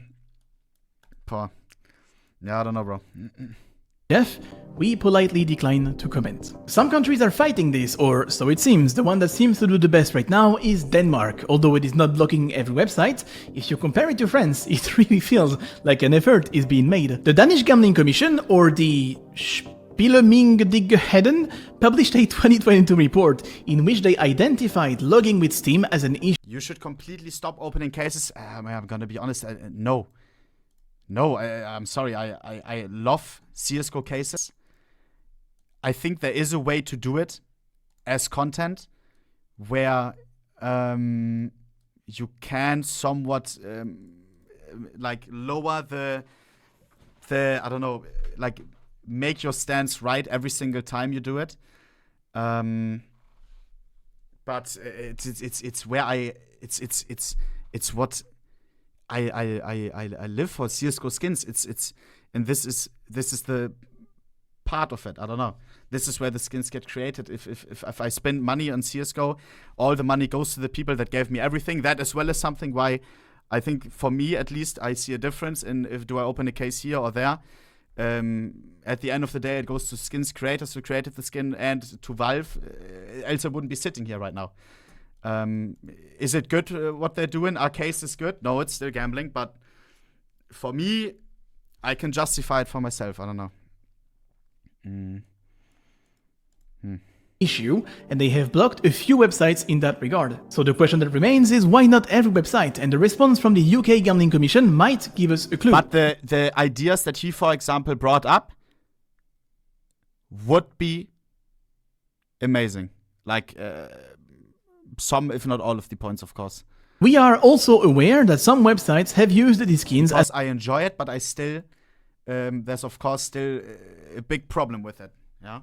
[SPEAKER 1] I don't know, bro.
[SPEAKER 2] Jeff, we politely decline to comment. Some countries are fighting this, or so it seems. The one that seems to do the best right now is Denmark. Although it is not blocking every website, if you compare it to France, it really feels like an effort is being made. The Danish Gambling Commission, or the Spillemyndigheden, published a 2022 report in which they identified logging with Steam as an issue.
[SPEAKER 1] You should completely stop opening cases. I'm gonna be honest, no. No, I'm sorry, I love CSGO cases. I think there is a way to do it as content where you can somewhat like lower the I don't know, like make your stance right every single time you do it. But it's where it's what I live for, CSGO skins. It's and this is the part of it. I don't know. This is where the skins get created. If I spend money on CSGO, all the money goes to the people that gave me everything. That as well is something why I think, for me at least, I see a difference in if do I open a case here or there. At the end of the day, it goes to skins creators who created the skin and to Valve. Else I wouldn't be sitting here right now. Is it good what they're doing? Our case is good. No, it's still gambling, but for me, I can justify it for myself. I don't know.
[SPEAKER 2] Issue, and they have blocked a few websites in that regard. So the question that remains is why not every website? And the response from the UK Gambling Commission might give us a clue.
[SPEAKER 1] But the ideas that he, for example, brought up would be amazing. Like some, if not all of the points, of course.
[SPEAKER 2] We are also aware that some websites have used these skins
[SPEAKER 1] as I enjoy it, but I still, there's of course still a big problem with it. Yeah.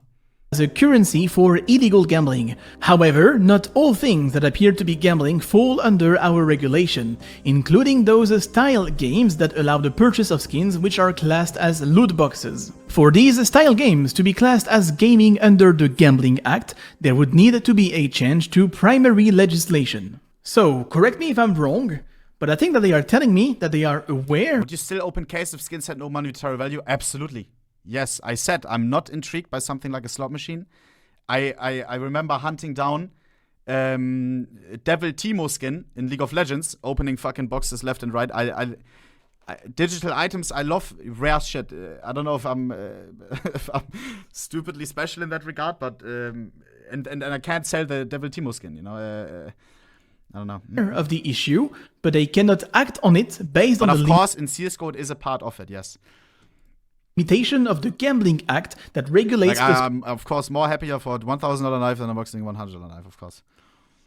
[SPEAKER 2] As a currency for illegal gambling. However, not all things that appear to be gambling fall under our regulation, including those style games that allow the purchase of skins which are classed as loot boxes. For these style games to be classed as gaming under the Gambling Act, there would need to be a change to primary legislation. So, correct me if I'm wrong, but I think that they are telling me that they are aware.
[SPEAKER 1] Would you still open case if skins had no monetary value? Absolutely. Yes, I said I'm not intrigued by something like a slot machine. I remember hunting down Devil Teemo skin in League of Legends, opening fucking boxes left and right. I digital items, I love rare shit. I don't know if I'm stupidly special in that regard, but and I can't sell the Devil Teemo skin, you know. I don't know.
[SPEAKER 2] Of the issue, but they cannot act on it based
[SPEAKER 1] But
[SPEAKER 2] on
[SPEAKER 1] of
[SPEAKER 2] the
[SPEAKER 1] course, in CSGO, it is a part of it, yes.
[SPEAKER 2] limitation of the Gambling Act that regulates
[SPEAKER 1] Like,
[SPEAKER 2] the
[SPEAKER 1] I'm, of course, more happier for a $1,000 knife than a boxing $100 knife, of course.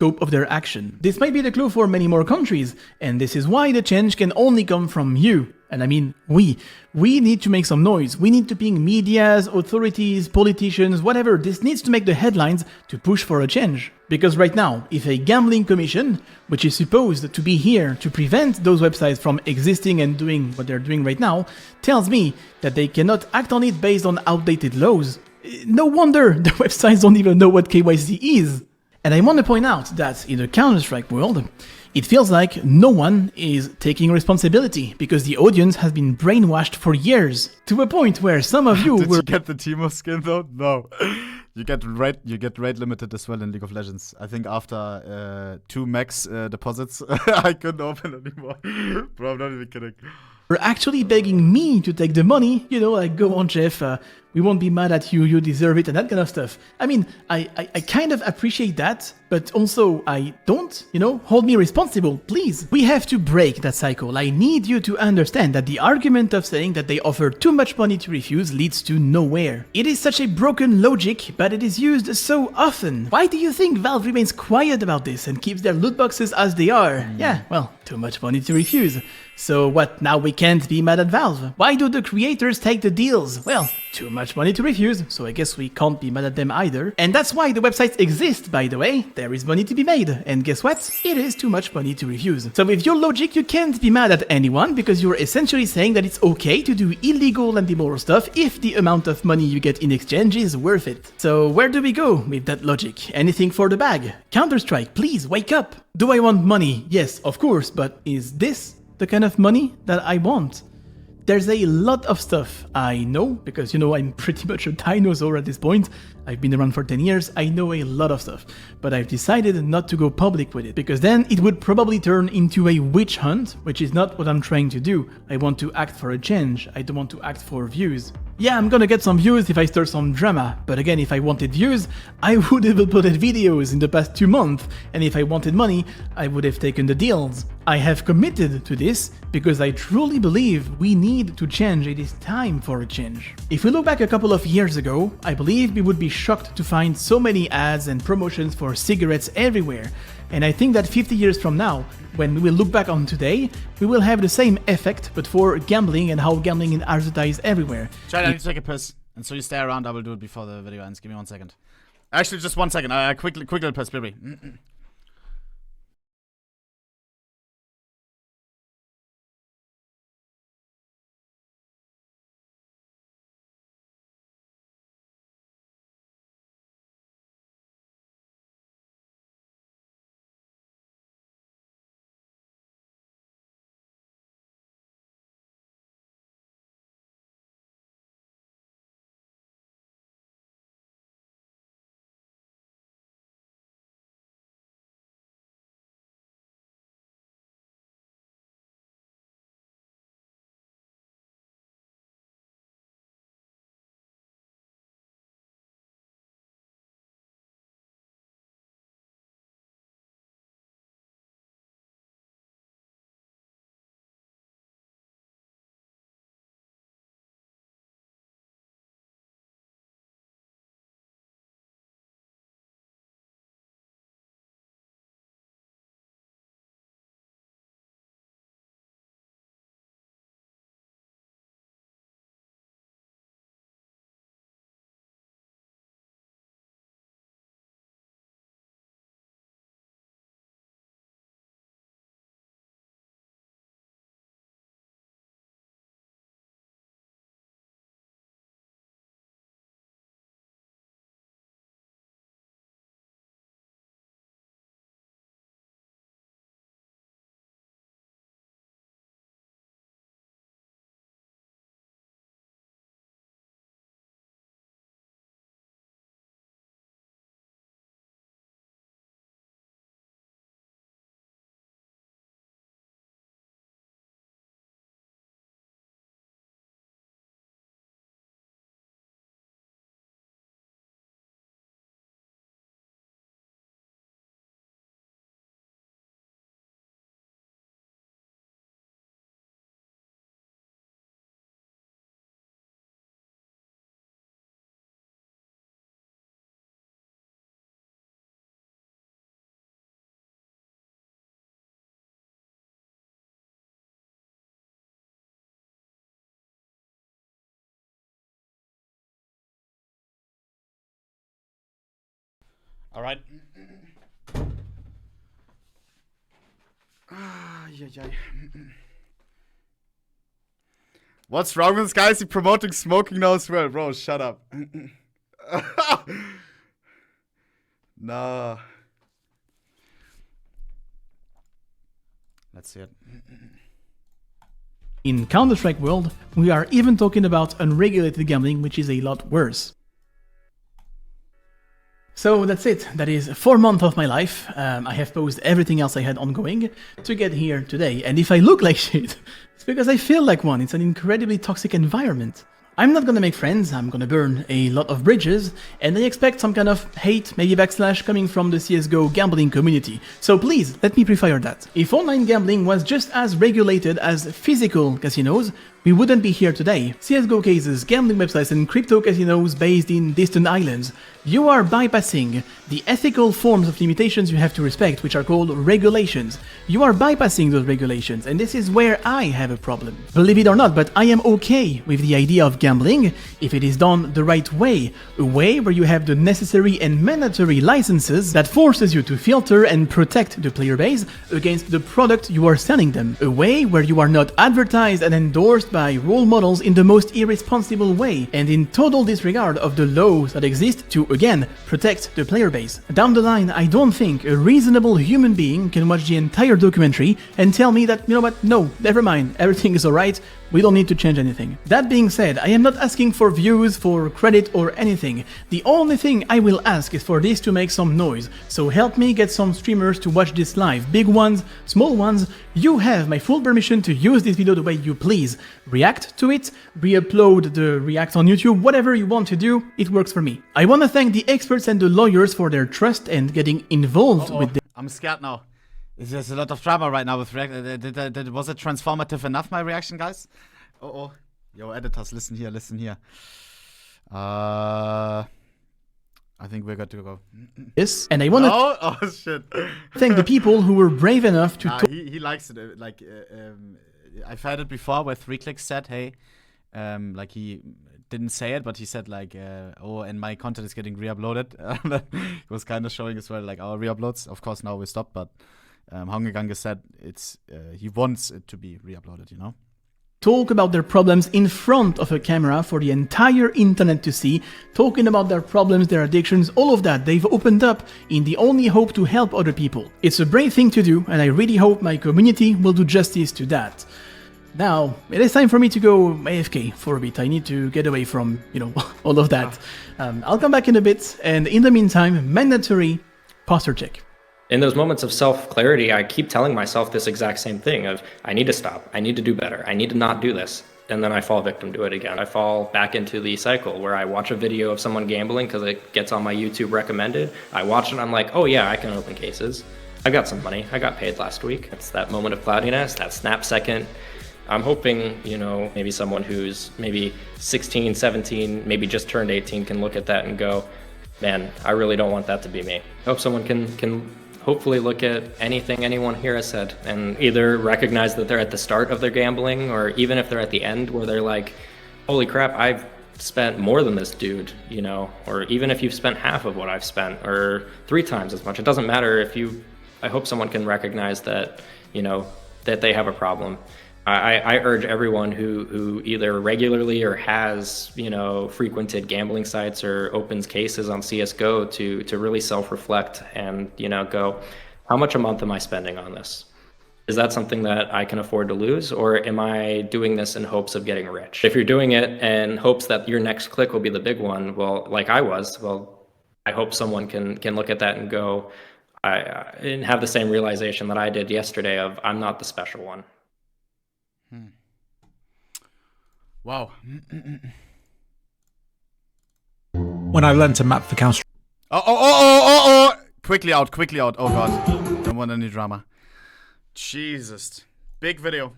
[SPEAKER 2] scope of their action. This might be the clue for many more countries, and this is why the change can only come from you. And I mean, we need to make some noise. We need to ping medias, authorities, politicians, whatever. This needs to make the headlines to push for a change. Because right now, if a gambling commission, which is supposed to be here to prevent those websites from existing and doing what they're doing right now, tells me that they cannot act on it based on outdated laws, no wonder the websites don't even know what KYC is. And I want to point out that in the Counter-Strike world, it feels like no one is taking responsibility because the audience has been brainwashed for years, to a point where some of you
[SPEAKER 1] Did
[SPEAKER 2] were...
[SPEAKER 1] you get the Timo skin though? No. You get rate limited as well in League of Legends. I think after 2 max deposits, I couldn't open anymore. Bro, I'm not even kidding.
[SPEAKER 2] were actually begging me to take the money, you know, like, go on, Jeff, we won't be mad at you, you deserve it, and that kind of stuff. I mean, I kind of appreciate that, but also I don't, you know, hold me responsible, please. We have to break that cycle. I need you to understand that the argument of saying that they offer too much money to refuse leads to nowhere. It is such a broken logic, but it is used so often. Why do you think Valve remains quiet about this and keeps their loot boxes as they are? Yeah, well, too much money to refuse. So what, now we can't be mad at Valve? Why do the creators take the deals? Well, too much money to refuse, so I guess we can't be mad at them either. And that's why the websites exist, by the way. There is money to be made, and guess what? It is too much money to refuse. So with your logic, you can't be mad at anyone, because you're essentially saying that it's okay to do illegal and immoral stuff if the amount of money you get in exchange is worth it. So where do we go with that logic? Anything for the bag? Counter-Strike, please wake up! Do I want money? Yes, of course, but is this the kind of money that I want? There's a lot of stuff I know, because, you know, I'm pretty much a dinosaur at this point. I've been around for 10 years, I know a lot of stuff, but I've decided not to go public with it, because then it would probably turn into a witch hunt, which is not what I'm trying to do. I want to act for a change, I don't want to act for views. Yeah, I'm gonna get some views if I start some drama, but again, if I wanted views, I would have uploaded videos in the past 2 months, and if I wanted money, I would have taken the deals. I have committed to this because I truly believe we need to change. It is time for a change. If we look back a couple of years ago, I believe we would be shocked to find so many ads and promotions for cigarettes everywhere. And I think that 50 years from now, when we will look back on today, we will have the same effect, but for gambling and how gambling is advertised everywhere.
[SPEAKER 1] Chad, I need to take a piss. And so you stay around, I will do it before the video ends. Give me 1 second. Actually, just 1 second. Quick little piss, baby. All right. Yeah. What's wrong with this guy? Is he promoting smoking now as well? Bro, shut up. No. Let's see it.
[SPEAKER 2] In Counter-Strike world, we are even talking about unregulated gambling, which is a lot worse. So that's it. That is 4 months of my life. I have paused everything else I had ongoing to get here today. And if I look like shit, it's because I feel like one. It's an incredibly toxic environment. I'm not gonna make friends, I'm gonna burn a lot of bridges, and I expect some kind of hate, maybe backslash, coming from the CSGO gambling community. So please, let me prefire that. If online gambling was just as regulated as physical casinos, we wouldn't be here today. CSGO cases, gambling websites, and crypto casinos based in distant islands. You are bypassing the ethical forms of limitations you have to respect, which are called regulations. You are bypassing those regulations, and this is where I have a problem. Believe it or not, but I am okay with the idea of gambling if it is done the right way. A way where you have the necessary and mandatory licenses that forces you to filter and protect the player base against the product you are selling them. A way where you are not advertised and endorsed by role models in the most irresponsible way, and in total disregard of the laws that exist to, again, protect the player base. Down the line, I don't think a reasonable human being can watch the entire documentary and tell me that, you know what, no, never mind, everything is alright, we don't need to change anything. That being said, I am not asking for views, for credit or anything. The only thing I will ask is for this to make some noise, so help me get some streamers to watch this live. Big ones, small ones, you have my full permission to use this video the way you please. React to it, re-upload the react on YouTube, whatever you want to do, it works for me. I want to thank the experts and the lawyers for their trust and getting involved with this.
[SPEAKER 1] I'm scared now. There's a lot of drama right now with react. Was it transformative enough, my reaction, guys? Oh. Yo, editors, listen here. I think we're good to go.
[SPEAKER 2] Yes, and I want to
[SPEAKER 1] oh shit.
[SPEAKER 2] thank the people who were brave enough to
[SPEAKER 1] he likes it. I've had it before where 3Clicks said, hey, like he didn't say it, but he said like, oh, and my content is getting re-uploaded. He was kind of showing as well like our re-uploads. Of course, now we stopped, but Hongegange said it's he wants it to be re-uploaded, you know?
[SPEAKER 2] Talk about their problems in front of a camera for the entire internet to see, talking about their problems, their addictions, all of that. They've opened up in the only hope to help other people. It's a brave thing to do, and I really hope my community will do justice to that. Now, it is time for me to go AFK for a bit. I need to get away from, you know, all of that. I'll come back in a bit, and in the meantime, mandatory posture check.
[SPEAKER 13] In those moments of self-clarity, I keep telling myself this exact same thing of, I need to stop, I need to do better, I need to not do this. And then I fall victim to it again. I fall back into the cycle where I watch a video of someone gambling because it gets on my YouTube recommended. I watch it and I'm like, oh yeah, I can open cases. I got some money, I got paid last week. It's that moment of cloudiness, that snap second. I'm hoping, you know, maybe someone who's maybe 16, 17, maybe just turned 18 can look at that and go, man, I really don't want that to be me. I hope someone can hopefully look at anything anyone here has said and either recognize that they're at the start of their gambling, or even if they're at the end where they're like, holy crap, I've spent more than this dude, you know, or even if you've spent half of what I've spent or 3 times as much, it doesn't matter if you, I hope someone can recognize that, you know, that they have a problem. I urge everyone who either regularly or has, you know, frequented gambling sites or opens cases on CSGO to really self-reflect and, you know, go, how much a month am I spending on this? Is that something that I can afford to lose, or am I doing this in hopes of getting rich? If you're doing it in hopes that your next click will be the big one, well, like I was, well, I hope someone can look at that and go, and have the same realization that I did yesterday of, I'm not the special one.
[SPEAKER 1] Wow.
[SPEAKER 12] When I learned to map for Counter-Strike.
[SPEAKER 1] Oh. Quickly out. Oh god. Don't want any drama. Jesus. Big video.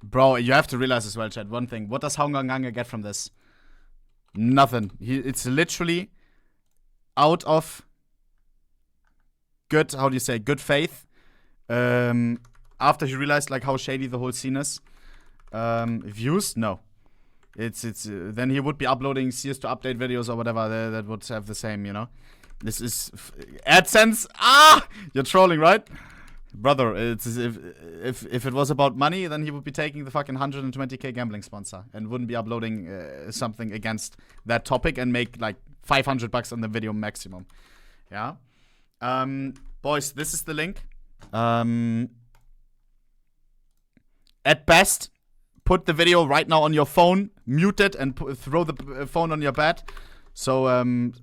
[SPEAKER 1] Bro, you have to realize as well, chat, one thing. What does Hongegange get from this? Nothing. It's literally out of good, how do you say, good faith. After he realized like how shady the whole scene is. Views? No. It's then he would be uploading CS2 update videos or whatever that would have the same, you know. This is AdSense. You're trolling, right? Brother, it's if it was about money, then he would be taking the fucking 120k gambling sponsor and wouldn't be uploading something against that topic and make like $500 on the video maximum. Yeah. Boys, this is the link. At best, put the video right now on your phone, mute it, and throw the phone on your bed. So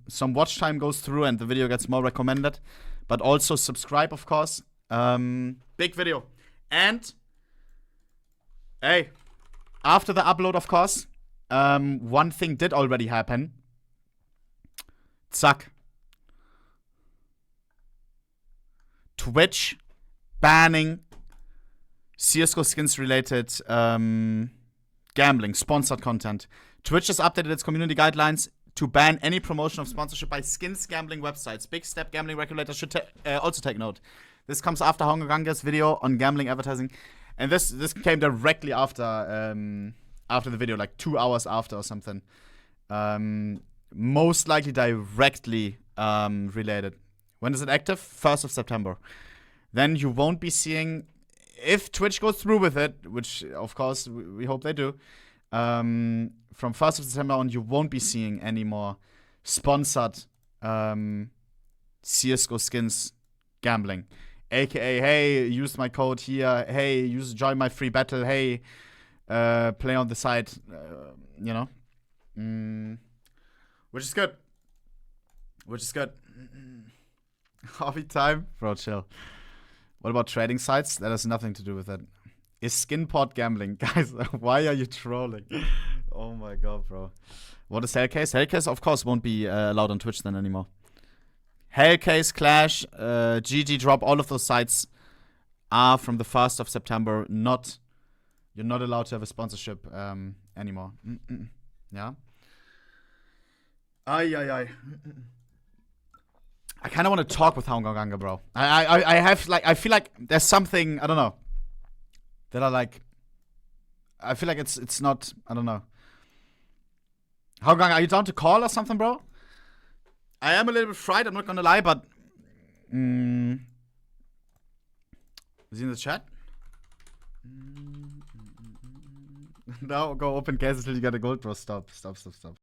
[SPEAKER 1] some watch time goes through and the video gets more recommended. But also subscribe, of course. Big video. And, hey, after the upload, of course, one thing did already happen. Zack. Twitch banning CSGO skins related gambling, sponsored content. Twitch has updated its community guidelines to ban any promotion of sponsorship by skins gambling websites. Big step. Gambling regulators should also take note. This comes after Honganga's video on gambling advertising, and this came directly after the video, like 2 hours after or something. Most likely directly related. When is it active? 1st of September. Then you won't be seeing, if Twitch goes through with it, which of course we hope they do, from 1st of September on, you won't be seeing any more sponsored CSGO skins gambling. AKA, hey, use my code here. Hey, join my free battle. Hey, play on the side. You know, which is good. Hobby time, bro. Chill. What about trading sites? That has nothing to do with that. Is skinpot gambling, guys? Why are you trolling? Oh my god, bro. What is Hellcase? Hellcase, of course, won't be allowed on Twitch then anymore. Hellcase, Clash, GG Drop, all of those sites are from the 1st of September. You're not allowed to have a sponsorship anymore. Yeah. Ay. I kind of want to talk with Honganga, bro. I have like, I feel like there's something, I don't know, that I like. I feel like it's not, I don't know. Honganga, are you down to call or something, bro? I am a little bit fried, I'm not gonna lie, but is he in the chat? Now go open cases till you get a gold, bro. Stop.